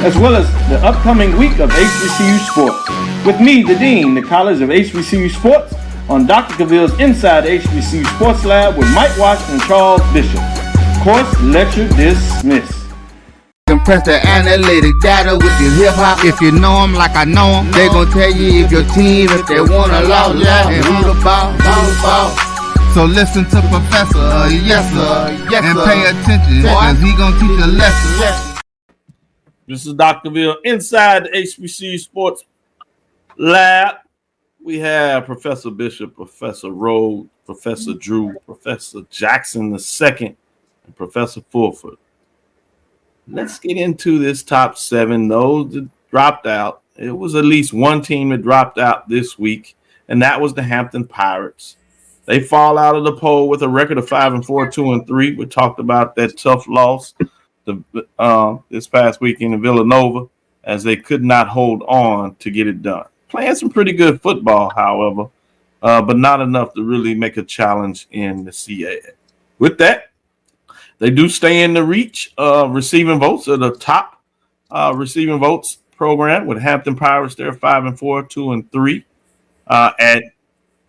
as well as the upcoming week of HBCU sports. With me, the Dean, the College of HBCU Sports, on Dr. Cavil's Inside the HBCU Sports Lab with Mike Washington and Charles Bishop. Course lecture dismissed. Compress the analytic data with your hip hop. If you know them like I know them, they gon' tell you if your team, if they wanna lose, and who the ball. So listen to Professor, yes sir, and pay attention, cause he gon' teach a lesson. This is Dr. Ville inside the HBCU Sports Lab. We have Professor Bishop, Professor Rhodes, Professor Drew, Professor Jackson II, and Professor Fulford. Let's get into this top 7. Those that dropped out it was at least one team that dropped out this week, and that was the Hampton Pirates. They fall out of the poll with a record of 5-4, 2-3. We talked about that tough loss this past weekend in Villanova, as they could not hold on to get it done. Playing some pretty good football, however, but not enough to really make a challenge in the CAA. With that, they do stay in the reach of receiving votes at the top receiving votes program with Hampton Pirates. They're 5-4, 2-3. At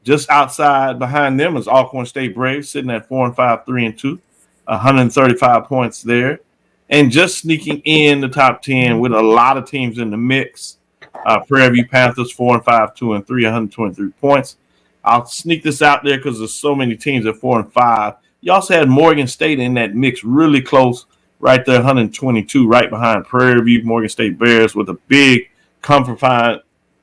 just outside behind them is Alcorn State Braves sitting at 4-5, 3-2, 135 points there. And just sneaking in the top 10 with a lot of teams in the mix. Prairie View Panthers 4-5, 2-3, 123 points. I'll sneak this out there because there's so many teams at 4-5. You also had Morgan State in that mix, really close, right there, 122, right behind Prairie View. Morgan State Bears with a big, comforting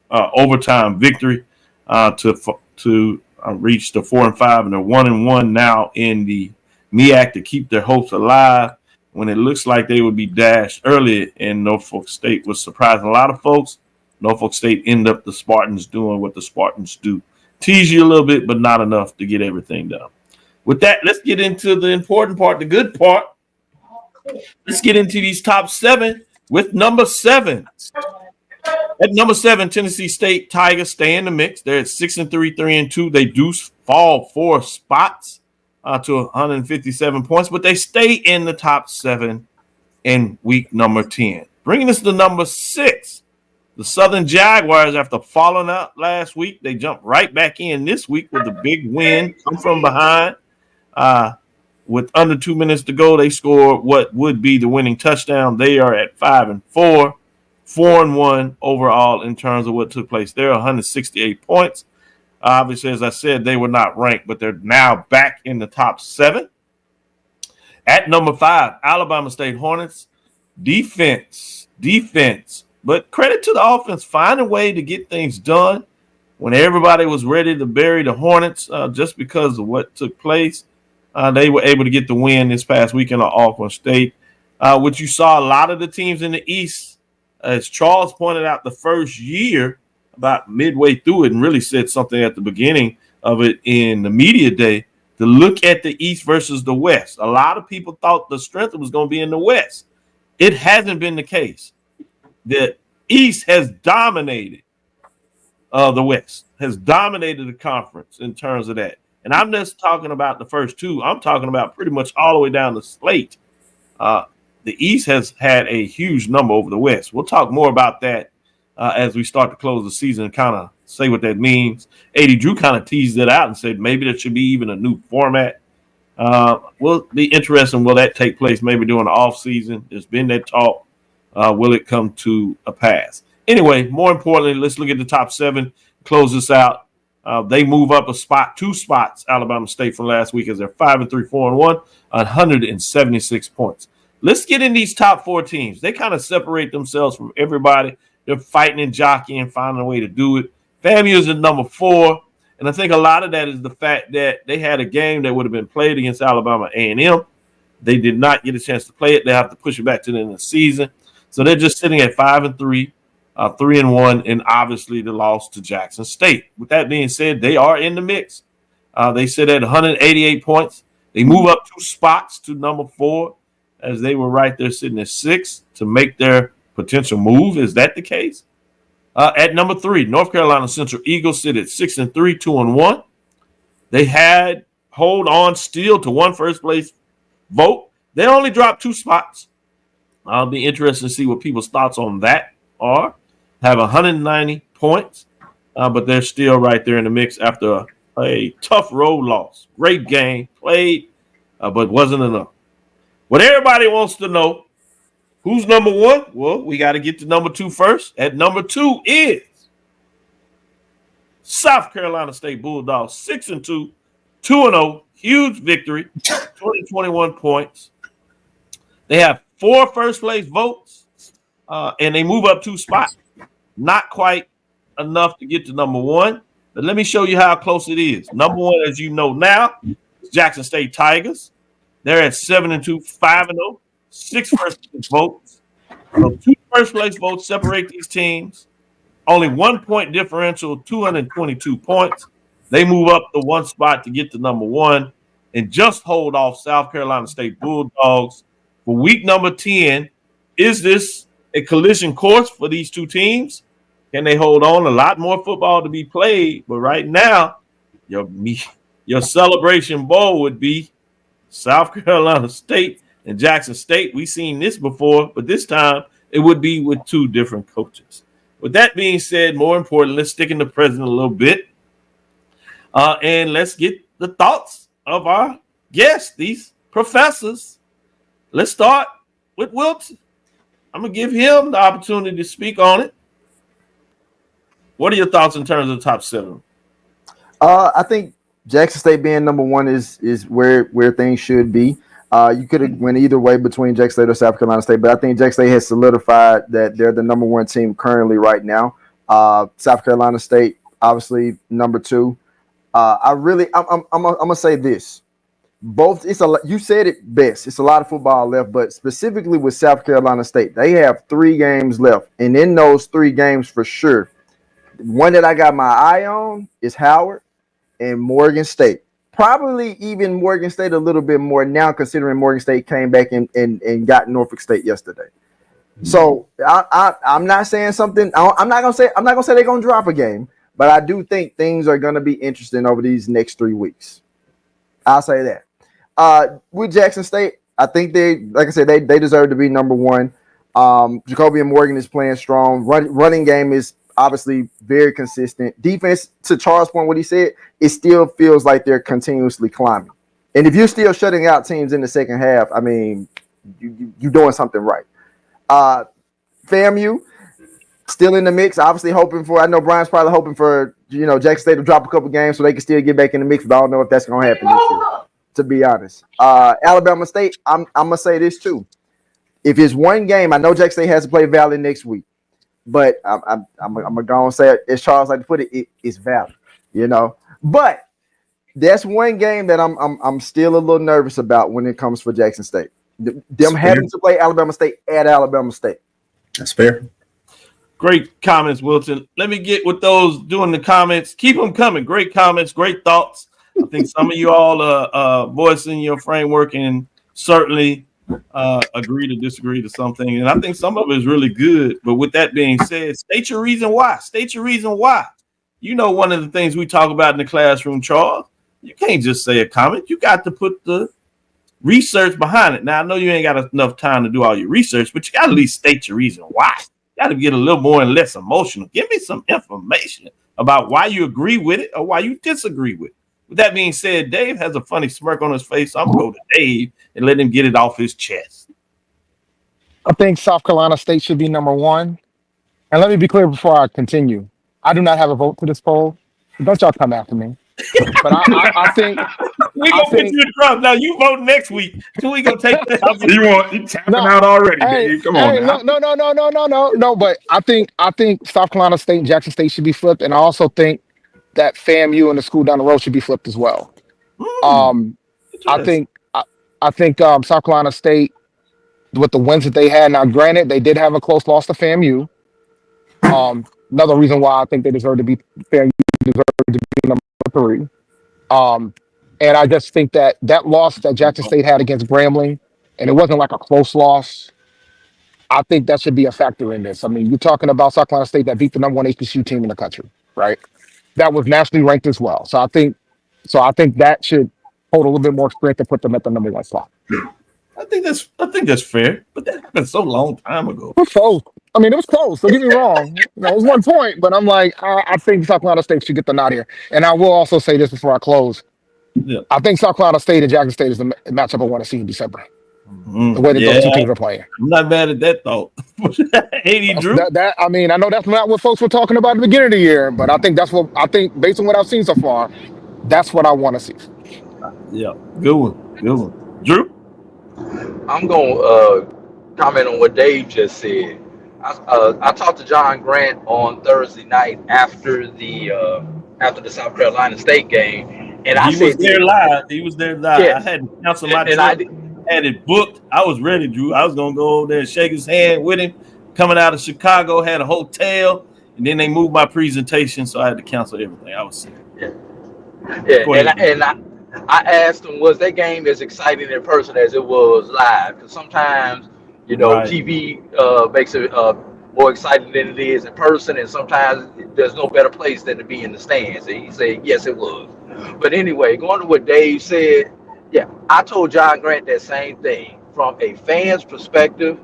overtime victory to reach the 4-5, and they're 1-1 now in the MEAC to keep their hopes alive. When it looks like they would be dashed early in Norfolk State was surprising a lot of folks. Norfolk State ended up the Spartans doing what the Spartans do. Tease you a little bit, but not enough to get everything done. With that, let's get into the important part, the good part. Let's get into these top 7 with number 7. At number 7, Tennessee State Tigers stay in the mix. They're at 6-3, 3-2. They do fall 4 spots to 157 points, but they stay in the top 7 in week number 10. Bringing us to number 6, the Southern Jaguars, after falling out last week, they jumped right back in this week with a big win. Come from behind. With under 2 minutes to go, they scored what would be the winning touchdown. They are at 5-4, 4-1 overall in terms of what took place. They're 168 points. Obviously, as I said, they were not ranked, but they're now back in the top 7. At number 5, Alabama State Hornets. Defense. But credit to the offense, find a way to get things done when everybody was ready to bury the Hornets just because of what took place. They were able to get the win this past weekend on Alcorn State, which you saw a lot of the teams in the East, as Charles pointed out the first year, about midway through it, and really said something at the beginning of it in the media day, to look at the East versus the West. A lot of people thought the strength was going to be in the West. It hasn't been the case. The East has dominated the West, has dominated the conference in terms of that. And I'm just talking about the first 2. I'm talking about pretty much all the way down the slate. The East has had a huge number over the West. We'll talk more about that as we start to close the season and kind of say what that means. A.D. Drew kind of teased it out and said maybe there should be even a new format. Will be interesting. Will that take place maybe during the offseason? There's been that talk. Will it come to a pass? Anyway, more importantly, let's look at the top 7, close this out. They move up 2 spots, Alabama State, from last week, as they're 5-3, 4-1, 176 points. Let's get in these top 4 teams. They kind of separate themselves from everybody. They're fighting and jockeying, finding a way to do it. FAMU is at number 4, and I think a lot of that is the fact that they had a game that would have been played against Alabama A&M. They did not get a chance to play it. They have to push it back to the end of the season. So they're just sitting at 5-3. 3-1, and obviously the loss to Jackson State. With that being said, they are in the mix. They sit at 188 points. They move up 2 spots to number 4, as they were right there sitting at 6 to make their potential move. Is that the case? At number 3, North Carolina Central Eagles sit at 6-3, 2-1. They had hold on still to 1 first place vote. They only dropped 2 spots. I'll be interested to see what people's thoughts on that are. Have 190 points, but they're still right there in the mix after a tough road loss. Great game played, but wasn't enough. What everybody wants to know, who's number 1? Well, we got to get to number 2 first. At number 2 is South Carolina State Bulldogs, 6-2, 2-0, huge victory, 21 points. They have 4 first place votes, and they move up 2 spots. Not quite enough to get to number 1, but let me show you how close it is. Number 1, as you know now, is Jackson State Tigers. They're at 7-2, 5-0, 6 first place votes. So 2 first place votes separate these teams. only 1 point differential, 222 points. They move up the one spot to get to number 1 and just hold off South Carolina State Bulldogs for week number 10. Is this a collision course for these two teams? Can they hold on? A lot more football to be played, but right now, your celebration bowl would be South Carolina State and Jackson State. We've seen this before, but this time it would be with two different coaches. With that being said, more important, let's stick in the present a little bit, and let's get the thoughts of our guests, these professors. Let's start with Wilton. I'm going to give him the opportunity to speak on it. What are your thoughts in terms of the top 7? I think Jackson State being number 1 is where things should be. You could have went either way between Jackson State or South Carolina State, but I think Jackson State has solidified that they're the number 1 team currently right now. South Carolina State, obviously, number 2. I'm gonna say this. You said it best. It's a lot of football left, but specifically with South Carolina State, they have 3 games left, and in those 3 games, for sure, one that I got my eye on is Howard and Morgan State. Probably even Morgan State a little bit more now, considering Morgan State came back and got Norfolk State yesterday. So I'm not saying something. I'm not gonna say they're gonna drop a game, but I do think things are gonna be interesting over these next 3 weeks. I'll say that. With Jackson State, I think they deserve to be number 1. Jacoby and Morgan is playing strong. Running game is obviously very consistent. Defense, to Charles' point, what he said, it still feels like they're continuously climbing. And if you're still shutting out teams in the second half, I mean, you're doing something right. FAMU still in the mix, obviously I know Bryan's probably hoping for, Jackson State to drop a couple games so they can still get back in the mix, but I don't know if that's going to happen this year, to be honest. Alabama State, I'm going to say this too. If it's one game, I know Jackson State has to play Valley next week, but I'm going to go and say it, as Charles like to put it, it's Valley, But that's one game that I'm still a little nervous about when it comes for Jackson State. Them having to play Alabama State at Alabama State. That's fair. Great comments, Wilton. Let me get with those doing the comments. Keep them coming. Great comments, great thoughts. I think some of you all are voicing your framework and certainly agree to disagree to something. And I think some of it is really good. But with that being said, state your reason why. State your reason why. One of the things we talk about in the classroom, Charles, you can't just say a comment. You got to put the research behind it. Now, I know you ain't got enough time to do all your research, but you got to at least state your reason why. You got to get a little more and less emotional. Give me some information about why you agree with it or why you disagree with it. With that being said, Dave has a funny smirk on his face. So I'm going to go to Dave and let him get it off his chest. I think South Carolina State should be number 1. And let me be clear before I continue. I do not have a vote for this poll. Don't y'all come after me. But I think we're gonna put you in trouble. Now you vote next week. So we gonna take that. You tapping out already. Hey, come on. Now. No. But I think South Carolina State and Jackson State should be flipped, and I also think that FAMU and the school down the road should be flipped as well. I think South Carolina State, with the wins that they had. Now, granted, they did have a close loss to FAMU. Another reason why I think they deserve to be FAMU deserve to be number 3. And I just think that loss that Jackson State had against Grambling, and it wasn't like a close loss, I think that should be a factor in this. I mean, you're talking about South Carolina State that beat the number 1 HBCU team in the country, right? That was nationally ranked as well. So I think that should hold a little bit more strength to put them at the number 1 spot. I think that's fair, but that happened so long time ago. It was close. I mean, it was close. Don't get me wrong. It was 1 point, but I'm like, I think South Carolina State should get the nod here. And I will also say this before I close. Yeah. I think South Carolina State and Jackson State is the matchup I want to see in December. The way that those two teams are playing. I'm not mad at that thought. 80 Drew. I mean, I know that's not what folks were talking about at the beginning of the year, but I think based on what I've seen so far, that's what I want to see. Yeah, good one. Drew? I'm going to comment on what Dave just said. I talked to John Grant on Thursday night after the South Carolina State game, and he was there live. Yes. I had to cancel my trip. I had it booked. I was ready, Drew. I was gonna go over there and shake his hand with him. Coming out of Chicago, had a hotel, and then they moved my presentation, so I had to cancel everything. I was sick. I asked them, was that game as exciting in person as it was live? Because sometimes, TV makes it more exciting than it is in person, and sometimes there's no better place than to be in the stands. And he said, yes, it was. But anyway, going to what Dave said, I told John Grant that same thing. From a fan's perspective,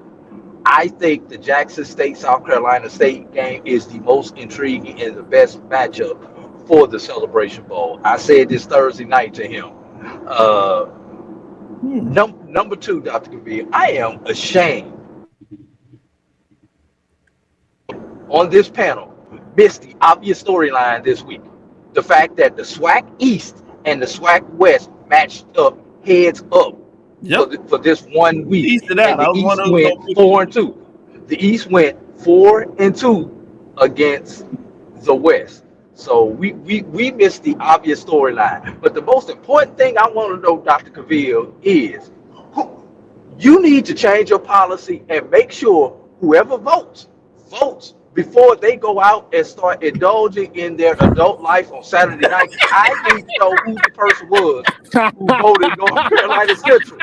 I think the Jackson State South Carolina State game is the most intriguing and the best matchup for the Celebration Bowl. I said this Thursday night to him. Number two, Dr. Cavil, I am ashamed on this panel missed the obvious storyline this week. The fact that the SWAC East and the SWAC West matched up heads up for this 1 week. And the East went 4-2. The East went 4-2 against the West. So we missed the obvious storyline. But the most important thing I want to know, Dr. Cavil, is you need to change your policy and make sure whoever votes before they go out and start indulging in their adult life on Saturday night. I need to know who the person was who voted North Carolina Central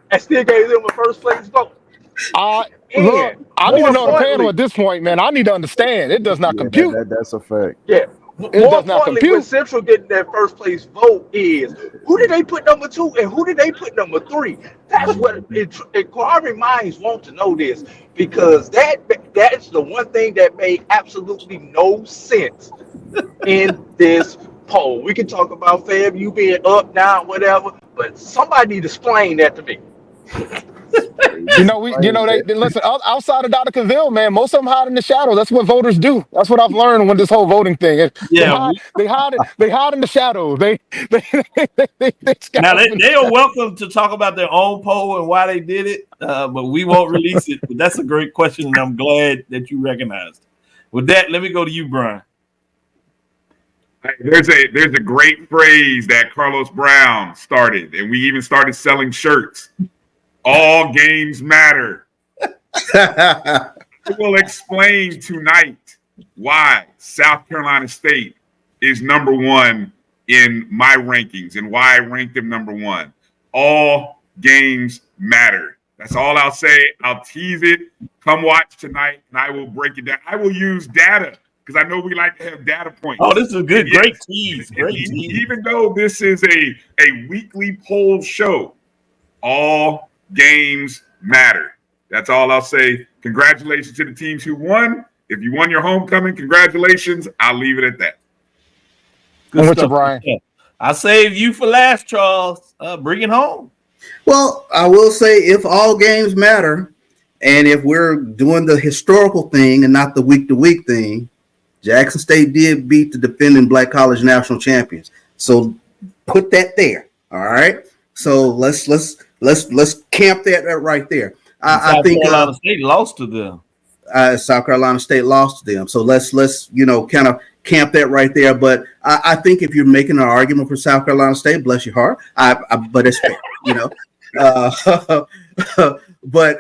and still gave them a first place vote. I need to know the panel at this point, man. I need to understand. It does not compute. That's a fact. Yeah. More importantly, when Central getting their first place vote is who did they put number 2 and who did they put number 3? That's what inquiring minds want to know this, because that's the one thing that made absolutely no sense in this poll. We can talk about FAMU being up, down, whatever, but somebody need to explain that to me. They listen, outside of Dr. Cavil, man, most of them hide in the shadow. That's what voters do. That's what I've learned with this whole voting thing. They hide in the shadow. They are welcome to talk about their own poll and why they did it, but we won't release it. But that's a great question, and I'm glad that you recognized it. With that, let me go to you, Bryan. There's a great phrase that Carlos Brown started, and we even started selling shirts. All games matter. I will explain tonight why South Carolina State is number 1 in my rankings and why I ranked them number 1. All games matter. That's all I'll say. I'll tease it. Come watch tonight, and I will break it down. I will use data because I know we like to have data points. Oh, this is a good, great tease. Even though this is a weekly poll show, all games matter. That's all I'll say. Congratulations to the teams who won. If you won your homecoming, congratulations. I'll leave it at that. Good stuff, Bryan. I saved you for last, Charles. Bring it home. Well, I will say if all games matter, and if we're doing the historical thing and not the week-to-week thing, Jackson State did beat the defending Black College national champions. So put that there. All right. So let's camp that right there. I think South Carolina State lost to them. South Carolina State lost to them. So let's kind of camp that right there. But I think if you're making an argument for South Carolina State, bless your heart. But it's fair, But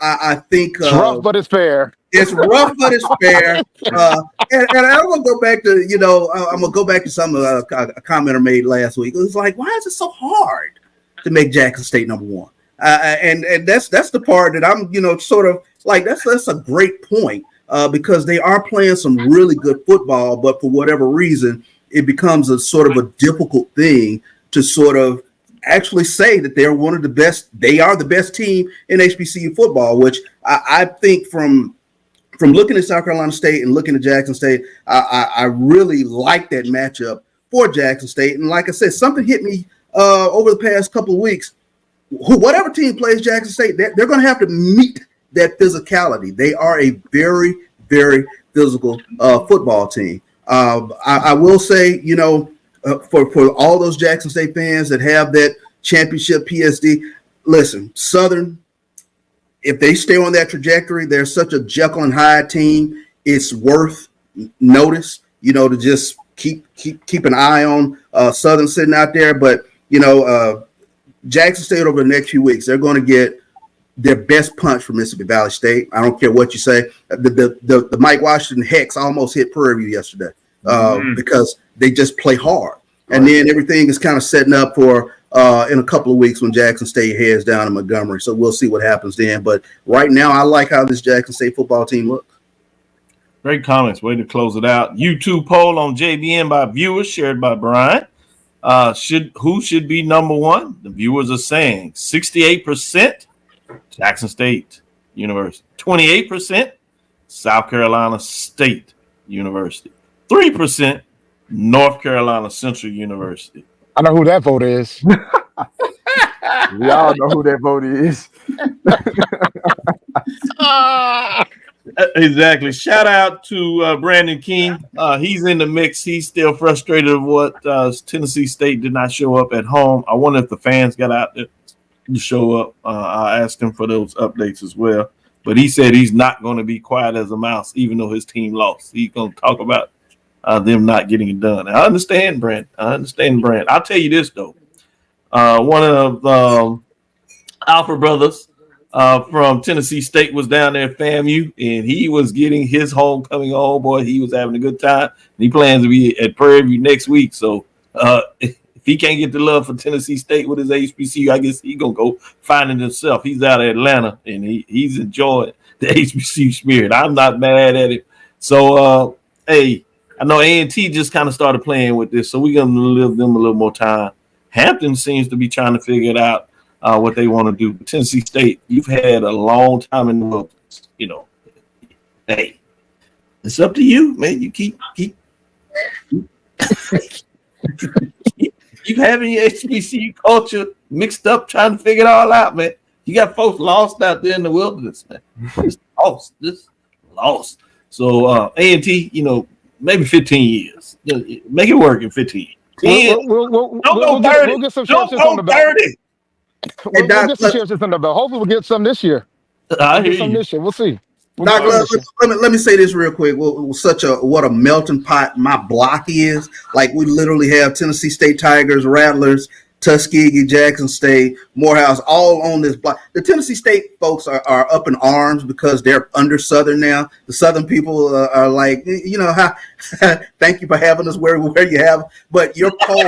I think it's rough, but it's fair. It's rough, but it's fair. And I'm gonna go back to I'm gonna go back to some a commenter made last week. It was like, why is it so hard to make Jackson State number 1? And that's the part that I'm sort of like that's a great point because they are playing some really good football, but for whatever reason, it becomes a sort of a difficult thing to sort of actually say that they're one of the best. They are the best team in HBCU football, which I think from looking at South Carolina State and looking at Jackson State, I really like that matchup for Jackson State. And like I said, something hit me over the past couple of weeks. Whatever team plays Jackson State, they're going to have to meet that physicality. They are a very, very physical football team. I will say, for all those Jackson State fans that have that championship PSD, listen, Southern, if they stay on that trajectory, they're such a Jekyll and Hyde team. It's worth notice, to just keep an eye on Southern sitting out there. But Jackson State over the next few weeks, they're going to get their best punch from Mississippi Valley State. I don't care what you say. The Mike Washington Hex almost hit Prairie View yesterday because they just play hard. And then everything is kind of setting up for in a couple of weeks when Jackson State heads down to Montgomery. So we'll see what happens then. But right now, I like how this Jackson State football team looks. Great comments. Way to close it out. YouTube poll on JBN by viewers shared by Bryan. Who should be number one? The viewers are saying 68% Jackson State University, 28% South Carolina State University, 3% North Carolina Central University. I know who that vote is. We all know who that vote is. Exactly. Shout out to Brandon King. He's in the mix. He's still frustrated of what Tennessee State did not show up at home. I wonder if the fans got out there to show up. I asked him for those updates as well. But he said he's not going to be quiet as a mouse, even though his team lost. He's going to talk about them not getting it done. I understand, Brand. I'll tell you this, though. One of Alpha brothers from Tennessee State was down there at FAMU, and he was getting his homecoming on. Boy, he was having a good time. And he plans to be at Prairie View next week. So if he can't get the love for Tennessee State with his HBCU, I guess he's going to go find it himself. He's out of Atlanta, and he's enjoying the HBCU spirit. I'm not mad at him. So, hey, I know A&T just kind of started playing with this, so we're going to give them a little more time. Hampton seems to be trying to figure it out, what they want to do. Tennessee State, you've had a long time in the wilderness. You know, hey, it's up to you, man. You keep you having your HBCU culture mixed up, trying to figure it all out, man. You got folks lost out there in the wilderness, man. Just lost. So A&T, you know, maybe 15 years. Make it work in 15. We'll get some shirts on the belt. We'll get some shirts on the belt. Hopefully, we'll get some this year. This year. We'll see. Doc, let me say this real quick. What a melting pot my block is. Like, we literally have Tennessee State Tigers, Rattlers, Tuskegee, Jackson State, Morehouse, all on this block. The Tennessee State folks are up in arms because they're under Southern now. The Southern people are like, you know, thank you for having us where you have. But your poll,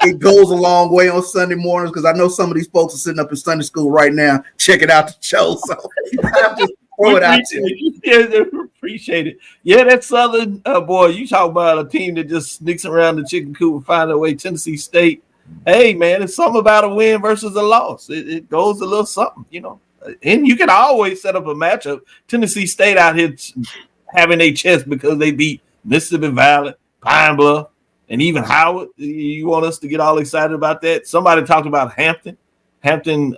it goes a long way on Sunday mornings because I know some of these folks are sitting up in Sunday school right now checking out the show. So you have to throw it out there. Yeah, appreciate it. Yeah, that Southern boy, you talk about a team that just sneaks around the chicken coop and find their way. Tennessee State, hey man, it's something about a win versus a loss. It goes a little something, you know. And you can always set up a matchup. Tennessee State out here having a chest because they beat Mississippi Valley, Pine Bluff, and even Howard. You want us to get all excited about that? Somebody talked about Hampton. Hampton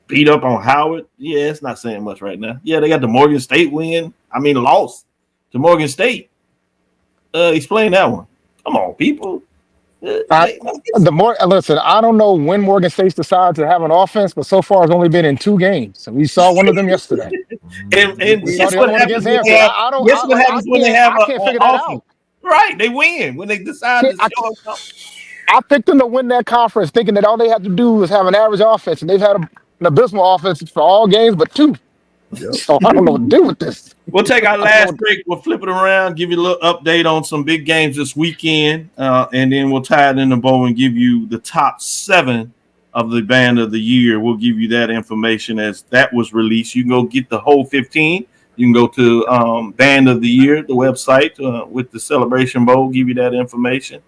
beat up on Howard. Yeah, it's not saying much right now. Yeah, they got the Morgan State win. Loss to Morgan State. Explain that one. Come on, people. Listen, I don't know when Morgan State's decided to have an offense, but so far it's only been in 2 games. And we saw one of them yesterday. and guess what happens when they have an offense? Right, they win when they decide to show up. I picked them to win that conference, thinking that all they had to do was have an average offense, and they've had an abysmal offense for all games but 2. Yep. So I don't know what to do with this. We'll take our last break. We'll flip it around, give you a little update on some big games this weekend, and then we'll tie it in the bow and give you the top 7 of the band of the year. We'll give you that information as that was released. You can go get the whole 15. You can go to Band of the Year, the website with the Celebration Bowl, give you that information.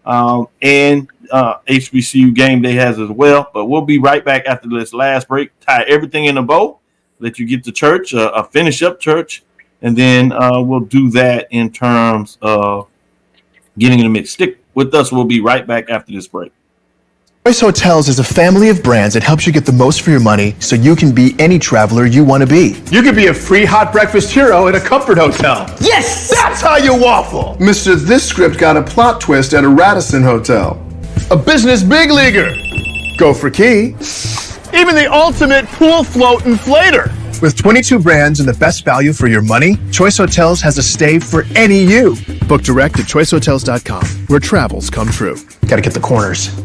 And HBCU Game Day has as well. But we'll be right back after this last break, tie everything in a bow, let you get to church, finish up church, and then we'll do that in terms of getting in the mix. Stick with us. We'll be right back after this break. Choice Hotels is a family of brands that helps you get the most for your money so you can be any traveler you want to be. You could be a free hot breakfast hero at a comfort hotel. Yes! That's how you waffle! Mr. This Script got a plot twist at a Radisson hotel. A business big leaguer. Go for Key. Even the ultimate pool float inflator. With 22 brands and the best value for your money, Choice Hotels has a stay for any you. Book direct at choicehotels.com, where travels come true. Gotta get the corners.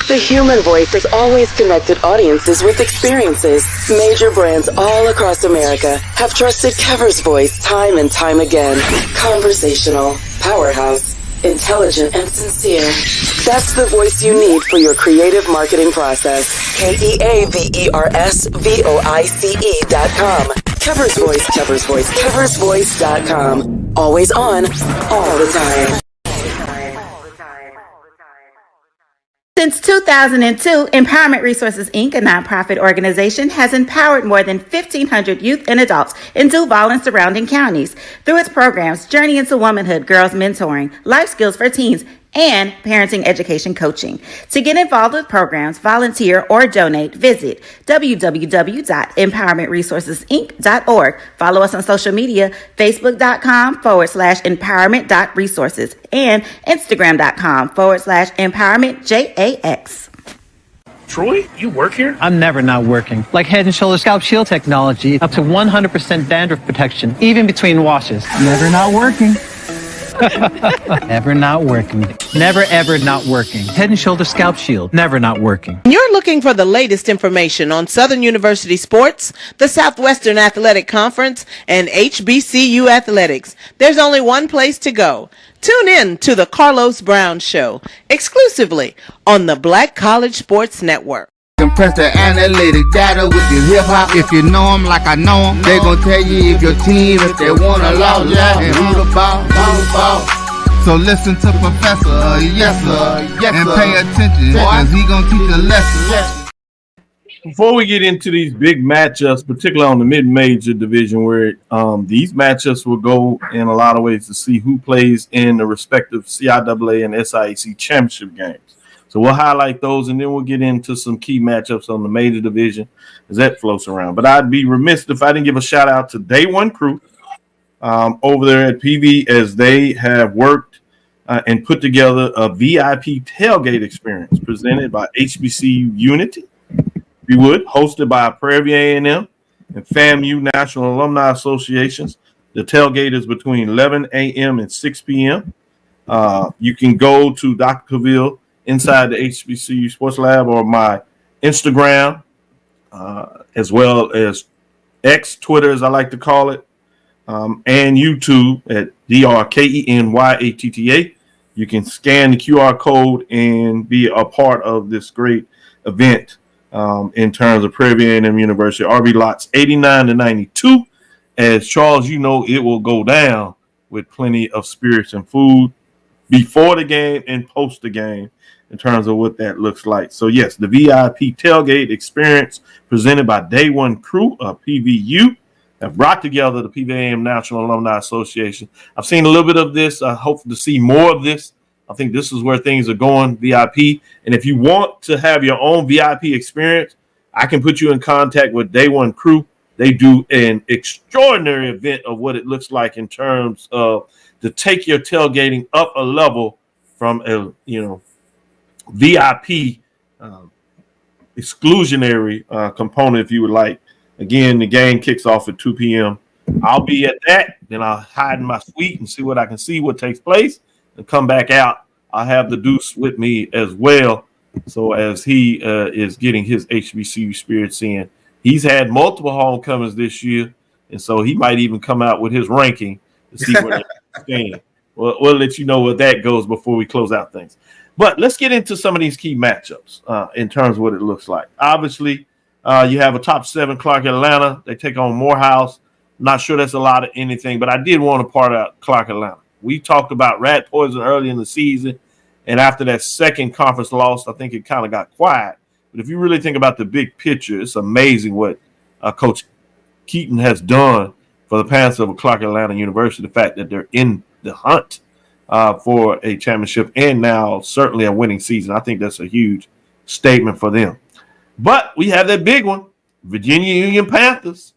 The human voice has always connected audiences with experiences. Major brands all across America have trusted CAVIL'S voice time and time again. Conversational, powerhouse, intelligent, and sincere. That's the voice you need for your creative marketing process. CAVERSVOICE.com. CAVIL'S Voice, CAVIL'S Voice, CAVIL'sVoice.com. Always on, all the time. Since 2002, Empowerment Resources, Inc., a nonprofit organization, has empowered more than 1,500 youth and adults in Duval and surrounding counties. Through its programs, Journey into Womanhood, Girls Mentoring, Life Skills for Teens, and Parenting Education Coaching. To get involved with programs, volunteer, or donate, visit www.empowermentresourcesinc.org. Follow us on social media, facebook.com/empowerment.resources and instagram.com/empowermentJAX. Troy, you work here? I'm never not working. Like Head & Shoulders Scalp Shield technology, up to 100% dandruff protection, even between washes. Never not working. Never not working. Never ever not working. Head & Shoulders Scalp Shield. Never not working. You're looking for the latest information on Southern University sports, the Southwestern Athletic Conference, and HBCU athletics. There's only one place to go. Tune in to the Carlos Brown Show, exclusively on the Black College Sports Network. Compress the analytic data with your hip hop. If you know them like I know them, they gon' tell you if your team, if they wanna lose, and who the ball. So listen to Professor, yes sir, and pay attention, cause he gon' teach a lesson. Before we get into these big matchups, particularly on the mid-major division, where these matchups will go in a lot of ways to see who plays in the respective CIAA and SIAC championship games. So we'll highlight those, and then we'll get into some key matchups on the major division as that floats around. But I'd be remiss if I didn't give a shout-out to Day One Crew over there at PV, as they have worked and put together a VIP tailgate experience presented by HBCU Unity, if you would, hosted by Prairie View A&M and FAMU National Alumni Associations. The tailgate is between 11 a.m. and 6 p.m. You can go to Dr. Cavil inside the HBCU Sports Lab or my Instagram, as well as X, Twitter, as I like to call it, and YouTube at DRKENYATTA. You can scan the QR code and be a part of this great event in terms of Prairie View A&M University. RV lots 89 to 92. As Charles, you know, it will go down with plenty of spirits and food before the game and post the game in terms of what that looks like. So, yes, the VIP tailgate experience presented by Day One Crew of PVU have brought together the PVAM National Alumni Association. I've seen a little bit of this. I hope to see more of this. I think this is where things are going, VIP. And if you want to have your own VIP experience, I can put you in contact with Day One Crew. They do an extraordinary event of what it looks like in terms of to take your tailgating up a level from a, VIP exclusionary component, if you would like. Again, the game kicks off at 2 p.m. I'll be at that. Then I'll hide in my suite and see what I can see, what takes place, and come back out. I'll have the Deuce with me as well. So as he is getting his HBCU spirits in, he's had multiple homecomings this year, and so he might even come out with his ranking to see where they stand. We'll let you know where that goes before we close out things. But let's get into some of these key matchups in terms of what it looks like. Obviously, you have a top 7 Clark Atlanta. They take on Morehouse. Not sure that's a lot of anything, but I did want to part out Clark Atlanta. We talked about rat poison early in the season, and after that second conference loss, I think it kind of got quiet. But if you really think about the big picture, it's amazing what Coach Keaton has done for the parents of Clark Atlanta University, the fact that they're in the hunt for a championship and now certainly a winning season. I think that's a huge statement for them. But we have that big one, Virginia Union Panthers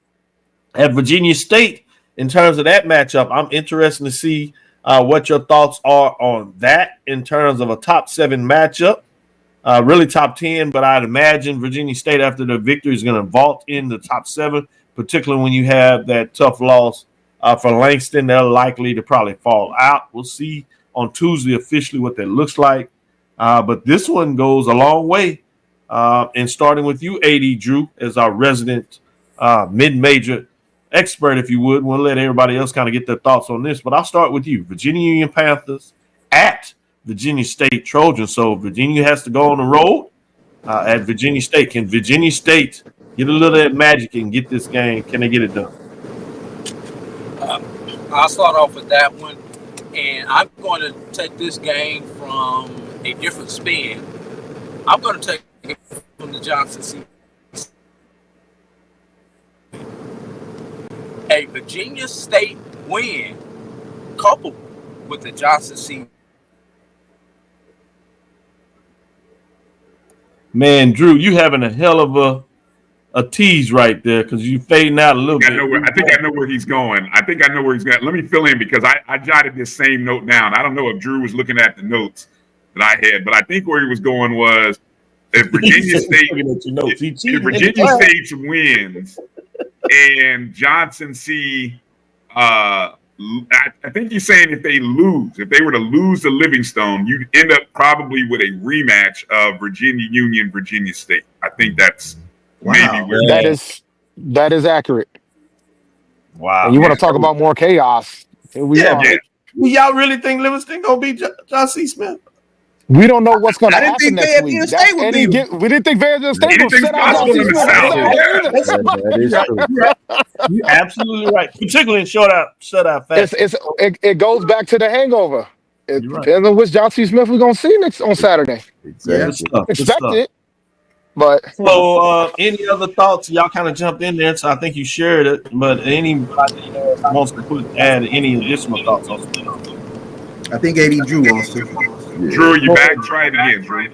at Virginia State. In terms of that matchup, I'm interested to see what your thoughts are on that in terms of a top 7 matchup. Really top 10, but I'd imagine Virginia State, after their victory, is going to vault in the top 7, particularly when you have that tough loss for Langston. They're likely to probably fall out. We'll see on Tuesday officially what that looks like. But this one goes a long way. And starting with you, AD Drew, as our resident mid-major expert, if you would. We'll let everybody else kind of get their thoughts on this. But I'll start with you. Virginia Union Panthers at Virginia State Trojans. So Virginia has to go on the road at Virginia State. Can Virginia State get a little of that magic and get this game? Can they get it done? I'll start off with that one. And I'm going to take this game from a different spin. I'm going to take it from the Johnson C. A Virginia State win coupled with the Johnson C. Man, Drew, you having a hell of a tease right there because you fading out a little bit. I think I know where he's going. I think I know where he's going. Let me fill in because I jotted this same note down. I don't know if Drew was looking at the notes that I had, but I think where he was going was if Virginia State wins and Johnson C. I think he's saying if they were to lose to Livingstone, you'd end up probably with a rematch of Virginia Union, Virginia State. I think that's maybe where that is accurate. Wow. And you want to talk about more chaos? Here we are. Yeah. Y'all really think Livingston gonna beat John C. Smith? We don't know what's going to happen next week. We didn't think Fayetteville State would set out John C. Smith. You're absolutely right. Particularly in shutout fashion. It goes back to the hangover. It depends on which John C. Smith we're going to see next on Saturday. Exactly. Expect it. But so, any other thoughts? Y'all kind of jumped in there, so I think you shared it. But anybody wants to add any additional thoughts on it? I think AD Drew wants to. Drew, you back? Try it again, Drew.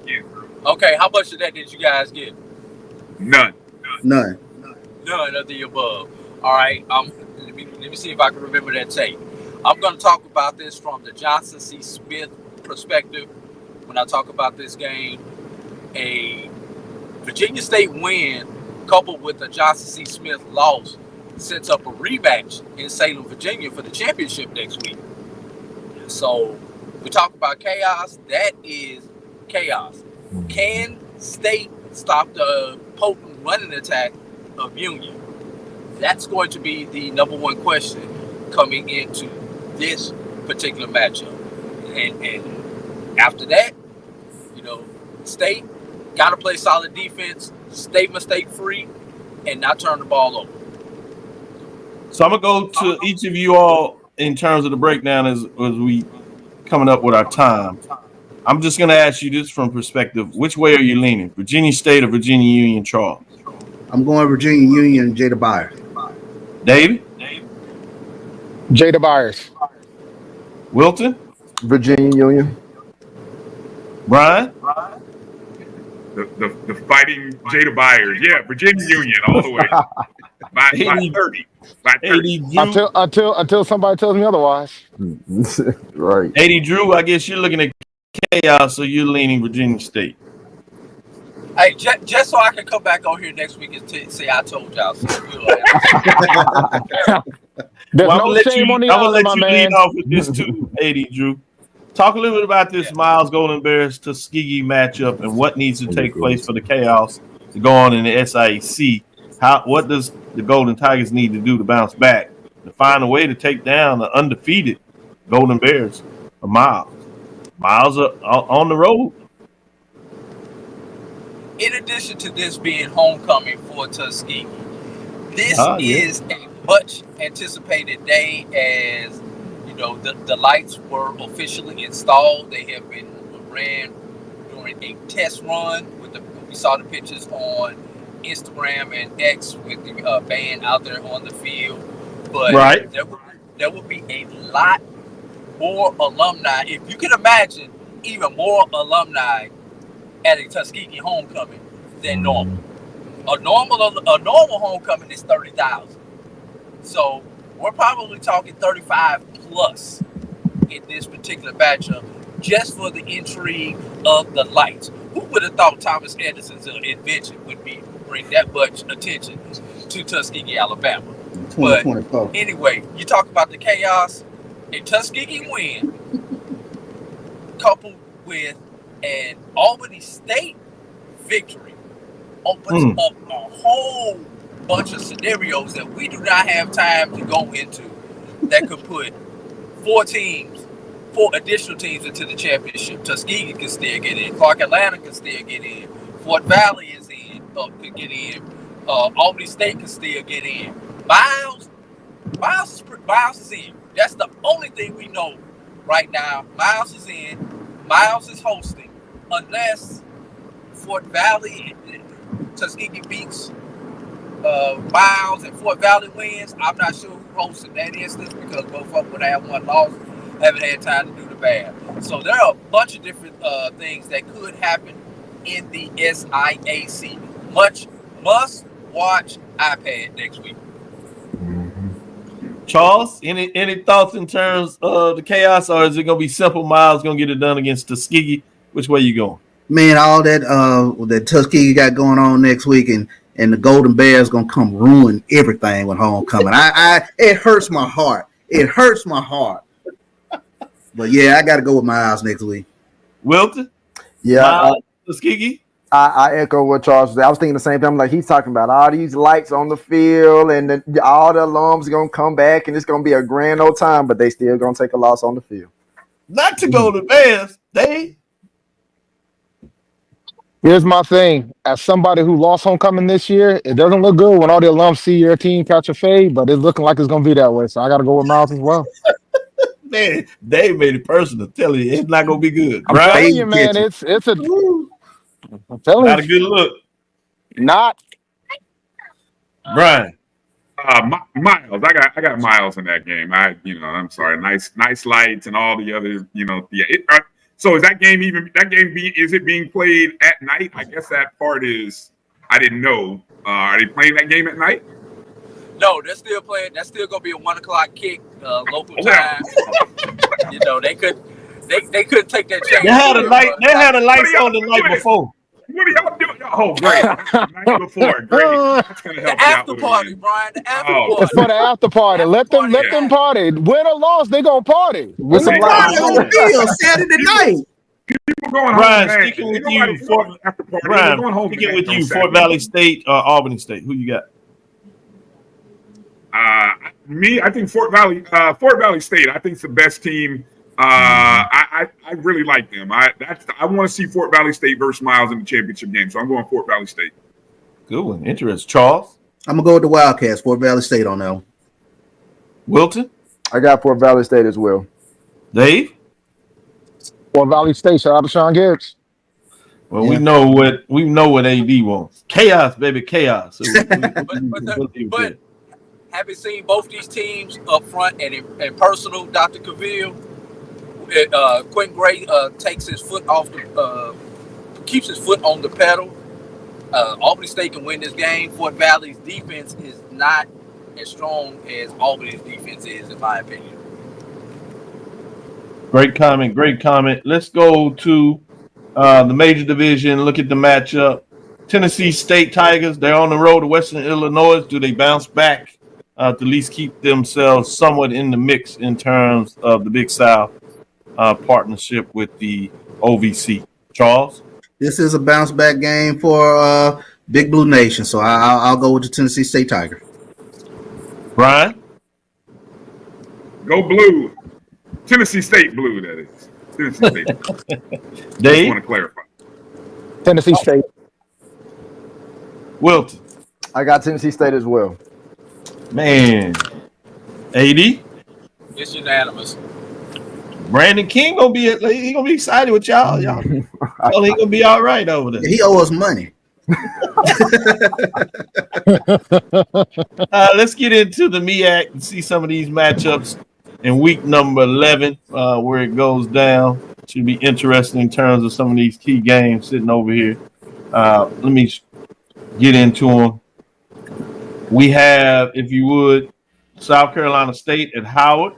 Okay, how much of that did you guys get? None of the above. All right. Let me see if I can remember that tape. I'm going to talk about this from the Johnson C. Smith perspective. When I talk about this game, a Virginia State win coupled with a Johnson C. Smith loss sets up a rematch in Salem, Virginia for the championship next week. So we talk about chaos. That is chaos. Can State stop the potent running attack of Union? That's going to be the number one question coming into this particular matchup. And after that, State got to play solid defense, stay mistake free, and not turn the ball over. So I'm going to go to each of you all in terms of the breakdown as we coming up with our time. I'm just going to ask you this from perspective. Which way are you leaning? Virginia State or Virginia Union, Charles? I'm going Virginia Union, Jada Byers. David? Jada Byers. Wilton? Virginia Union. Bryan? The fighting Jada Byers. Yeah, Virginia Union all the way. By 30. By 30. Until somebody tells me otherwise. Right. 80 Drew, I guess you're looking at chaos, so you're leaning Virginia State. Hey, just so I can come back on here next week and say I told y'all. There's no shame on the I'm going to let you man. lead off with this too, 80 Drew. Talk a little bit about this Miles Golden Bears Tuskegee matchup and what needs to take place for the chaos to go on in the SIAC. What does the Golden Tigers need to do to bounce back to find a way to take down the undefeated Golden Bears of Miles? Miles are on the road. In addition to this being homecoming for Tuskegee, this is a much anticipated day as the lights were officially installed. They have been ran during a test run we saw the pictures on Instagram and X with the band out there on the field. But there will be a lot more alumni. If you can imagine, even more alumni at a Tuskegee homecoming than normal. A normal homecoming is 30,000. So we're probably talking 35 plus in this particular matchup, just for the intrigue of the lights. Who would have thought Thomas Edison's invention would bring that much attention to Tuskegee, Alabama? But anyway, you talk about the chaos. A Tuskegee win coupled with And Albany State victory opens up a whole bunch of scenarios that we do not have time to go into that could put four additional teams into the championship. Tuskegee can still get in. Clark Atlanta can still get in. Fort Valley is in, can get in. Albany State can still get in. Miles is in. That's the only thing we know right now. Miles is in. Miles is hosting. Unless Fort Valley and Tuskegee beats Miles and Fort Valley wins, I'm not sure who hosts in that instance because both of them would have one loss. Haven't had time to do the math. So there are a bunch of different things that could happen in the SIAC. Must-watch iPad next week. Charles, any thoughts in terms of the chaos, or is it going to be simple? Miles going to get it done against Tuskegee? Which way you going? Man, all that Tuskegee got going on next week, and the Golden Bears gonna come ruin everything with homecoming. It hurts my heart. It hurts my heart. But yeah, I got to go with Miles next week. Wilton? Yeah, Tuskegee. I echo what Charles said. I was thinking the same thing. I'm like, he's talking about all these lights on the field, and all the alums are gonna come back, and it's gonna be a grand old time. But they still gonna take a loss on the field. Not to go to Bears. Here's my thing. As somebody who lost homecoming this year, it doesn't look good when all the alums see your team catch a fade, but it's looking like it's going to be that way. So I got to go with Miles as well. Man, Dave made it personal. Tell you, it's not going to be good. I'm telling you, man, I'm telling not a good look. Not. Bryan. Miles. I got Miles in that game. I'm sorry. Nice lights and all the other, so is that game being played at night? I guess that part is, I didn't know. Are they playing that game at night? No, they're still playing. That's still gonna be a 1:00 kick local time. They couldn't take that chance. They had a lights on the night before. What are y'all doing? Oh, great. Night before. Great. That's gonna help the after party, Bryan. The after party. It's for the after party. Let them party. Win or loss, they gonna party. With some party on the field Saturday night. People going Brian, home. sticking with you. Fort Valley State or Albany State. Who you got? I think Fort Valley State. I think it's the best team. I really like them. I want to see Fort Valley State versus Miles in the championship game, so I'm going Fort Valley State. Good one. Interesting. Charles? I'm gonna go with the Wildcats. Fort Valley State on that one. Wilton? I got Fort Valley State as well. Dave? Fort Valley State. Shout out to Sean Gibbs. Well, we know what AD wants. Chaos, baby, chaos. But having seen both these teams up front and in personal, Dr. Cavil, Quentin Gray keeps his foot on the pedal. Albany State can win this game. Fort Valley's defense is not as strong as Albany's defense is, in my opinion. Great comment. Let's go to the major division. Look at the matchup. Tennessee State Tigers, they're on the road to Western Illinois. Do they bounce back to at least keep themselves somewhat in the mix in terms of the Big South partnership with the OVC? Charles? This is a bounce back game for Big Blue Nation, so I'll go with the Tennessee State Tigers. Bryan? Go Blue. Tennessee State Blue, that is. Tennessee State. Dave? Just want to clarify. Tennessee State. Wilton? I got Tennessee State as well. Man. AD? It's unanimous. Brandon King gonna be excited with y'all. Y'all he gonna be all right over there. He owes us money. Let's get into the MEAC and see some of these matchups in week number 11, where it goes down. Should be interesting in terms of some of these key games sitting over here. Let me get into them. We have, if you would, South Carolina State at Howard.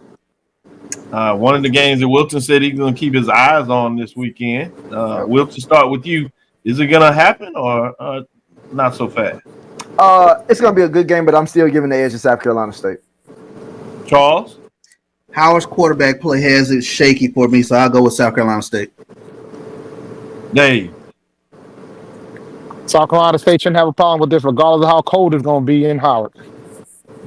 One of the games that Wilton said he's going to keep his eyes on this weekend. Wilton, start with you. Is it going to happen or not so fast? It's going to be a good game, but I'm still giving the edge to South Carolina State. Charles? Howard's quarterback play has it shaky for me, so I'll go with South Carolina State. Dave. South Carolina State shouldn't have a problem with this, regardless of how cold it's going to be in Howard.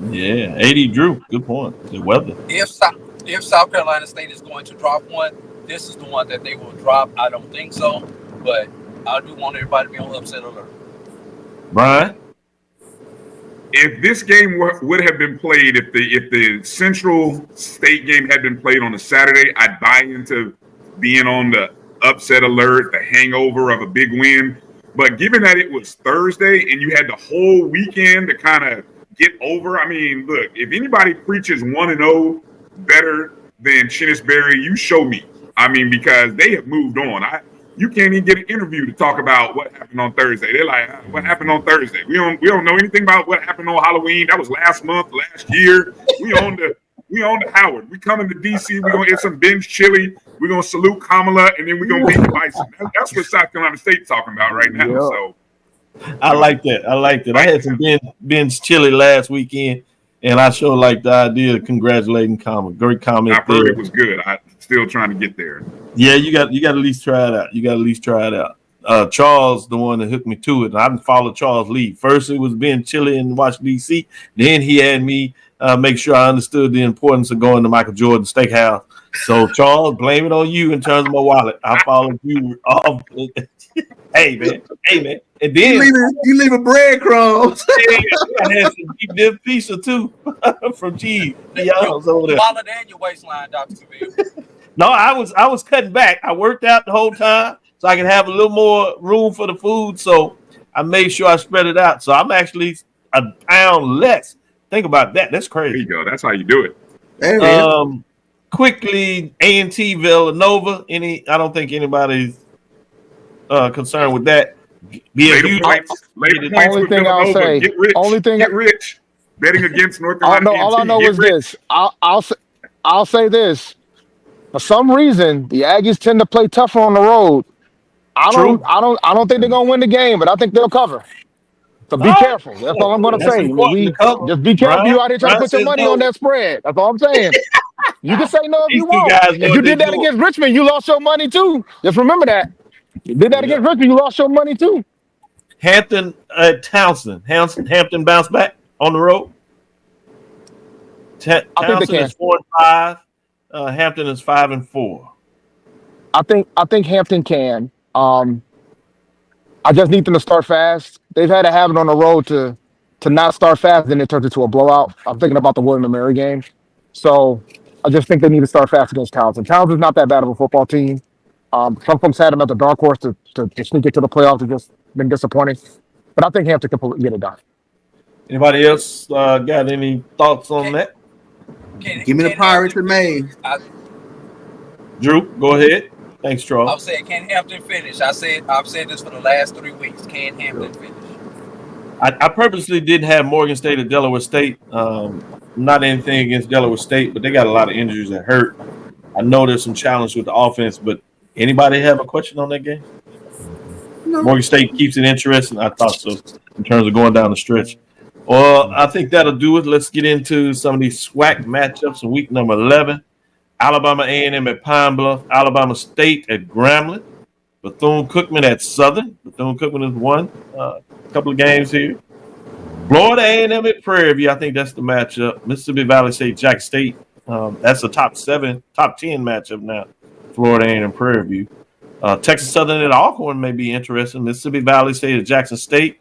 Yeah, 80 Drew. Good point. The weather. If South Carolina State is going to drop one, this is the one that they will drop. I don't think so, but I do want everybody to be on upset alert. Bryan? If this game would have been played, if the Central State game had been played on a Saturday, I'd buy into being on the upset alert, the hangover of a big win. But given that it was Thursday and you had the whole weekend to kind of get over, I mean, look, if anybody preaches 1-0 better than Chinnisberry, you show me. I mean, because they have moved on. You can't even get an interview to talk about what happened on Thursday. They're like, what happened on Thursday? We don't know anything about what happened on Halloween. That was last month, last year. We own the Howard. We coming to DC. We're gonna get some binge chili. We're gonna salute Kamala, and then we're gonna beat the Bison. That's what South Carolina State's talking about right now. Yeah. So I like that. I had some binge chili last weekend, and I sure like the idea of congratulating Kamala. Great comment. I've heard it was good. I'm still trying to get there. Yeah, you got to at least try it out. Charles, the one that hooked me to it, and I didn't follow Charles' lead. First, it was being chilly in Washington, D.C. Then he had me make sure I understood the importance of going to Michael Jordan Steakhouse. So, Charles, blame it on you in terms of my wallet. I followed you off. Hey, man. And then you leave a breadcrumbs. I had some deep dip pizza, too, from Cheese. Over there. Wallet and your waistline, Dr. Cavil. No, I was cutting back. I worked out the whole time so I could have a little more room for the food. So I made sure I spread it out. So I'm actually a pound less. Think about that. That's crazy. There you go. That's how you do it. Quickly, A&T Villanova. I don't think anybody's concerned with that. Only thing I'll say. Get rich. Betting against North Carolina. All I know is this. I'll say this. For some reason, the Aggies tend to play tougher on the road. I don't think they're gonna win the game, but I think they'll cover. So be careful. That's all I'm gonna say. Just be careful. You out here trying to put your money on that spread. That's all I'm saying. You can say no if you want. If you did that against Richmond, you lost your money too. Just remember that. You did that against Richmond, you lost your money too. Hampton at Townsend. Hampton bounced back on the road. Townsend is 4-5. Hampton is 5-4. I think Hampton can. I just need them to start fast. They've had a habit on the road to not start fast, then it turns into a blowout. I'm thinking about the Wilton and Mary game. So I just think they need to start fast against Townsend. Townsend's not that bad of a football team. Some folks had them at the dark horse to sneak it to the playoffs. They've just been disappointing. But I think Hampton can get it done. Anybody else got any thoughts on that? Give me the Pirates in May. Drew, go ahead. Thanks, Charles. I was saying, can Hampton finish? I've said this for the last 3 weeks. Can Hampton finish? I purposely didn't have Morgan State or Delaware State. Not anything against Delaware State, but they got a lot of injuries that hurt. I know there's some challenge with the offense, but anybody have a question on that game? No. Morgan State keeps it interesting. I thought so in terms of going down the stretch. Well, I think that'll do it. Let's get into some of these SWAC matchups in week number 11. Alabama A&M at Pine Bluff, Alabama State at Grambling, Bethune-Cookman at Southern. Bethune-Cookman has won a couple of games here. Florida A&M at Prairie View. I think that's the matchup. Mississippi Valley State, Jack State. That's a top 10 matchup now. Florida A&M Prairie View. Texas Southern at Alcorn may be interesting. Mississippi Valley State at Jackson State.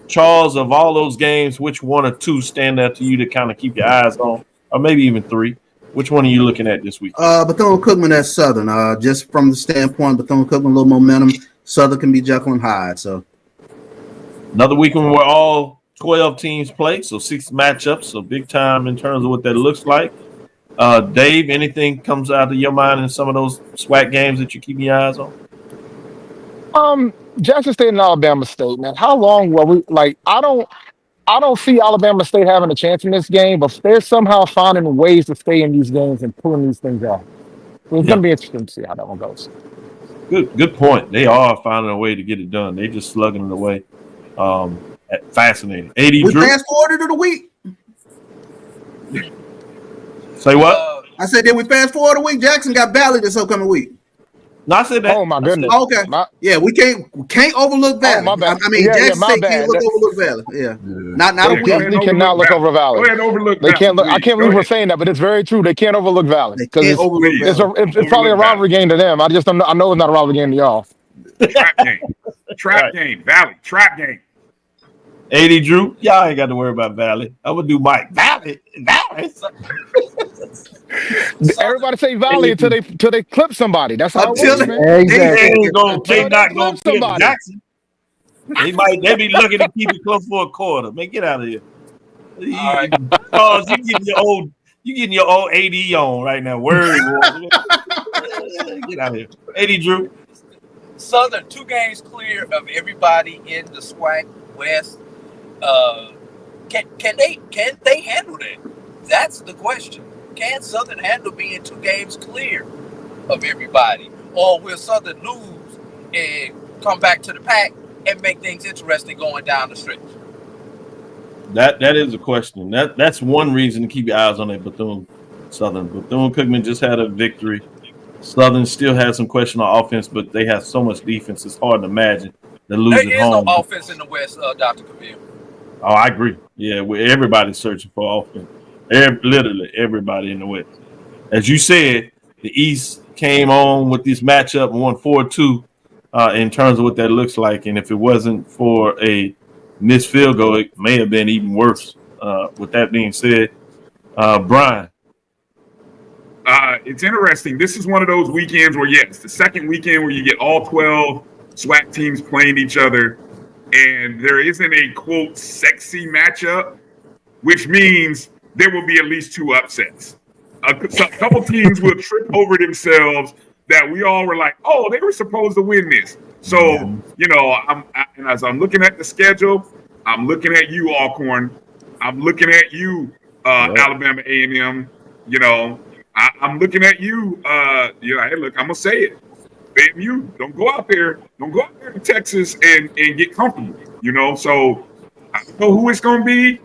Charles, of all those games, which one or two stand out to you to kind of keep your eyes on, or maybe even three? Which one are you looking at this week? Bethune-Cookman at Southern. Just from the standpoint, Bethune-Cookman, a little momentum. Southern can be Jekyll and Hyde. So another weekend where all 12 teams play, so 6 matchups, so big time in terms of what that looks like. Dave, anything comes out of your mind in some of those SWAC games that you keep your eyes on? Jackson State and Alabama State, man. How long will we I don't see Alabama State having a chance in this game, but they're somehow finding ways to stay in these games and pulling these things off. It's going to be interesting to see how that one goes. Good point. They are finding a way to get it done. They're just slugging it away. Fascinating. 80 we Drew. fast forwarded to the week. Say what? I said, did we fast forward a week? Jackson got Valley this upcoming week. No, I said that. Oh my goodness. Okay. Yeah, we can't overlook Valley. my bad. I mean, Jackson State can't overlook Valley. Yeah. Not They a win. definitely cannot look over Valley. Go ahead and overlook They Valley. can't look. I can't believe Go we're ahead. saying that, but it's very true. They can't overlook Valley because can't overlook it's probably a rivalry game to them. I just don't know. I know it's not a rivalry game to y'all. Trap game. Trap game. Valley. Trap game. 80 Drew, y'all ain't got to worry about Valley. I'm gonna do Mike. Valley. Everybody say Valley until they clip somebody. That's how it works, man. They not gonna clip Jackson. They be looking to keep it close for a quarter. Man, get out of here. Cause you getting your old AD on right now. Word. Get out of here. 80 Drew. Southern 2 games clear of everybody in the SWAC West. Can they handle that? That's the question. Can Southern handle being 2 games clear of everybody, or will Southern lose and come back to the pack and make things interesting going down the stretch? That is a question. That's one reason to keep your eyes on that Southern. Bethune-Cookman just had a victory. Southern still has some question on offense, but they have so much defense. It's hard to imagine they lose at home. There is no offense in the West, Dr. Cavil. Oh, I agree. Yeah, everybody's searching for offense. Literally everybody in the West. As you said, the East came on with this matchup and won 4-2 in terms of what that looks like. And if it wasn't for a missed field goal, it may have been even worse. With that being said, Bryan. It's interesting. This is one of those weekends where, yes, the second weekend where you get all 12 SWAC teams playing each other, and there isn't a, quote, sexy matchup, which means there will be at least 2 upsets. A couple teams will trip over themselves that we all were like, oh, they were supposed to win this. So, as I'm looking at the schedule, I'm looking at you, Alcorn. I'm looking at you, Alabama A&M. I'm looking at you. Hey, look, I'm gonna say it. FAMU, don't go out there to Texas and get comfortable. So I don't know who it's gonna be.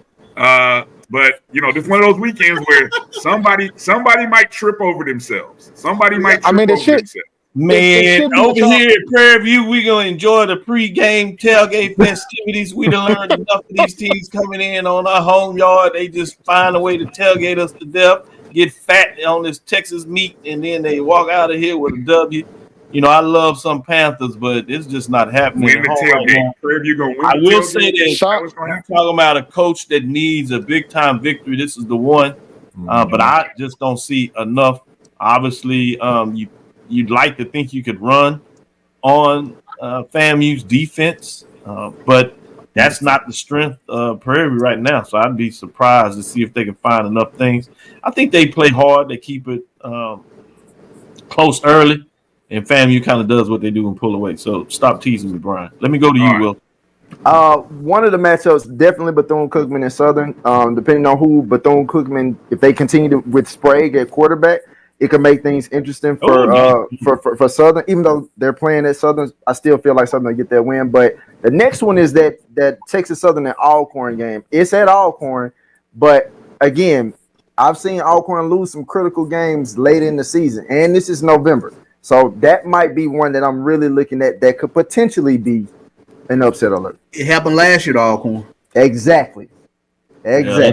But this is one of those weekends where somebody might trip over themselves. Somebody might trip over themselves. Man, over here at Prairie View, we're going to enjoy the pregame tailgate festivities. We done learned enough of these teams coming in on our home yard. They just find a way to tailgate us to death, get fat on this Texas meat, and then they walk out of here with a W. I love some Panthers, but it's just not happening. Win the tailgate. Prairie View going to win I the will tailgate. say that you're talking about a coach that needs a big-time victory. This is the one, but I just don't see enough. Obviously, you'd like to think you could run on FAMU's defense, but that's not the strength of Prairie right now. So I'd be surprised to see if they can find enough things. I think they play hard. They keep it close early, and FAMU kind of does what they do and pull away. So stop teasing me, Bryan. Let me go to you, Will. One of the matchups, definitely Bethune-Cookman and Southern. Depending on who Bethune-Cookman, if they continue with Sprague at quarterback, it could make things interesting for Southern. Even though they're playing at Southern, I still feel like Southern will get that win. But the next one is that Texas Southern and Alcorn game. It's at Alcorn, but again, I've seen Alcorn lose some critical games late in the season, and this is November. So that might be one that I'm really looking at that could potentially be an upset alert. It happened last year to Alcorn. Exactly. Yeah,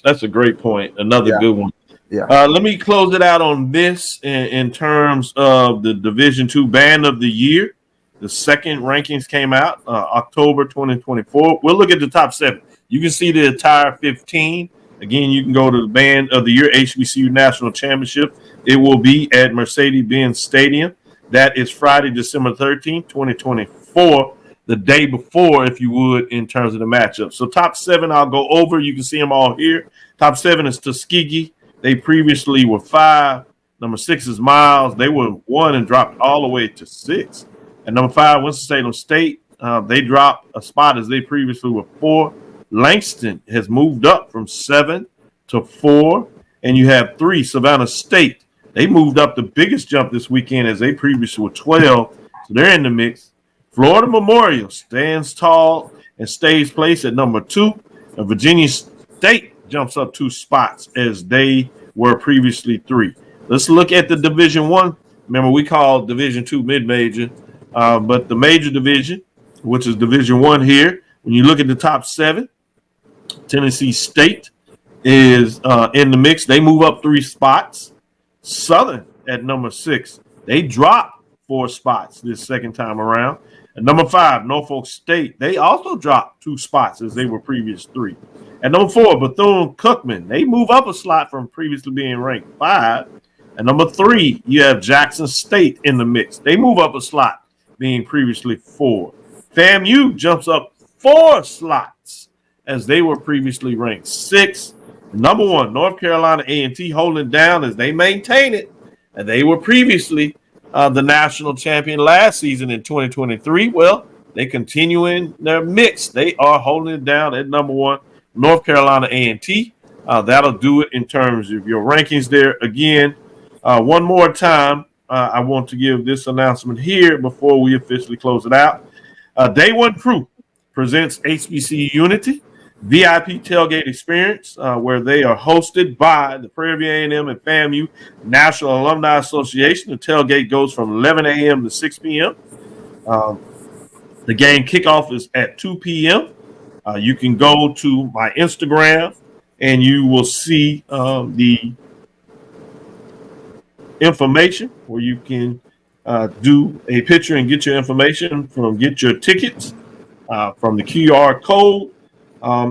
that's a great point. Another good one. Yeah. Let me close it out on this in terms of the Division II Band of the Year. The second rankings came out October 2024. We'll look at the top 7. You can see the entire 15. Again, you can go to the Band of the Year HBCU National Championship. It will be at Mercedes-Benz Stadium. That is Friday, December 13th, 2024, the day before, if you would, in terms of the matchup. So top 7, I'll go over. You can see them all here. Top 7 is Tuskegee. They previously were 5. Number 6 is Miles. They were 1 and dropped all the way to 6. And number 5, Winston-Salem State. They dropped a spot as they previously were 4. Langston has moved up from 7 to 4. And you have 3, Savannah State. They moved up the biggest jump this weekend as they previously were 12. So they're in the mix. Florida Memorial stands tall and stays placed at number 2. And Virginia State jumps up 2 spots as they were previously 3. Let's look at the Division I Remember, we call Division II mid-major, but the major division, which is Division I here, when you look at the top 7, Tennessee State is in the mix. They move up 3 spots. Southern at number 6. They drop 4 spots this second time around. At number 5, Norfolk State. They also dropped 2 spots as they were previous 3. At number 4, Bethune-Cookman. They move up a slot from previously being ranked 5. At number 3, you have Jackson State in the mix. They move up a slot, being previously 4. FAMU jumps up 4 slots as they were previously ranked 6. Number 1, North Carolina A&T holding it down as they maintain it. And they were previously the national champion last season in 2023. Well, they continue in their mix. They are holding it down at number 1, North Carolina A&T. That'll do it in terms of your rankings there. Again, one more time, I want to give this announcement here before we officially close it out. Day One Crew presents HBCU Unity VIP tailgate experience, where they are hosted by the Prairie View A&M and FAMU National Alumni Association. The tailgate goes from 11 a.m. to 6 p.m. The game kickoff is at 2 p.m. You can go to my Instagram and you will see the information where you can do a picture and get your information get your tickets from the QR code.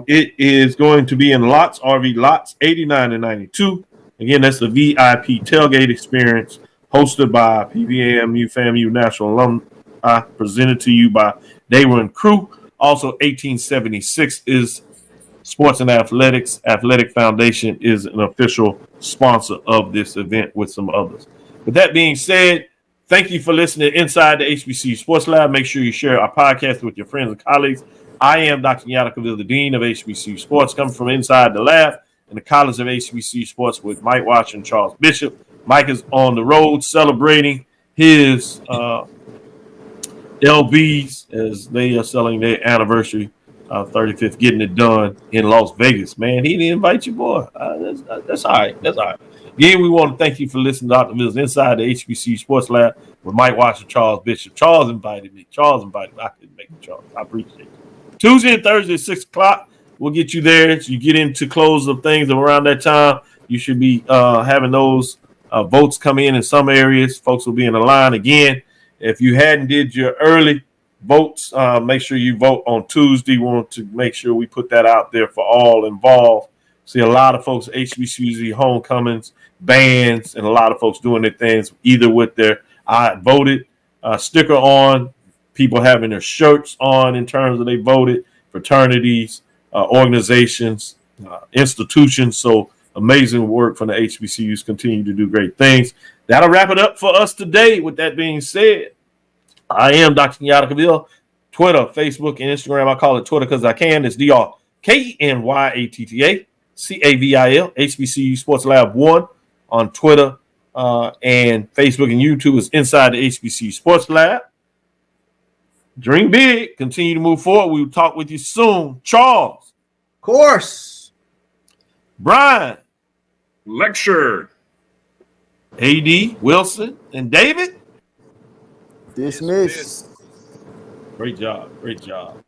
It is going to be in lots, RV lots 89 and 92. Again, that's the VIP tailgate experience hosted by PVAMU FAMU National Alumni, presented to you by Day One Crew. Also, 1876 is Sports and Athletics. Athletic Foundation is an official sponsor of this event with some others. With that being said, thank you for listening to Inside the HBCU Sports Lab. Make sure you share our podcast with your friends and colleagues. I am Dr. Kenyatta Cavil, the Dean of HBCU Sports, coming from inside the lab in the College of HBCU Sports with Mike Watch and Charles Bishop. Mike is on the road celebrating his LBs as they are selling their anniversary 35th, getting it done in Las Vegas. Man, he didn't invite you, boy. That's all right. That's all right. Again, we want to thank you for listening to Dr. Mills Inside the HBCU Sports Lab with Mike Watch and Charles Bishop. Charles invited me. I couldn't make it, Charles. I appreciate it. Tuesday and Thursday at 6 o'clock. We'll get you there. So you get into close of things around that time. You should be having those votes come in some areas. Folks will be in the line again. If you hadn't did your early votes, make sure you vote on Tuesday. We want to make sure we put that out there for all involved. See a lot of folks, HBCU homecomings, bands, and a lot of folks doing their things either with their I voted sticker on, people having their shirts on in terms of they voted, fraternities, organizations, institutions. So amazing work from the HBCUs, continue to do great things. That'll wrap it up for us today. With that being said, I am Dr. Kenyatta Cavil. Twitter, Facebook, and Instagram. I call it Twitter because I can. It's DRKNYATTA CAVIL. HBCU Sports Lab 1 on Twitter and Facebook and YouTube is Inside the HBCU Sports Lab. Dream big. Continue to move forward. We will talk with you soon. Charles. Of course. Bryan. Lecture. AD, Wilson, and David. Dismiss. Great job. Great job.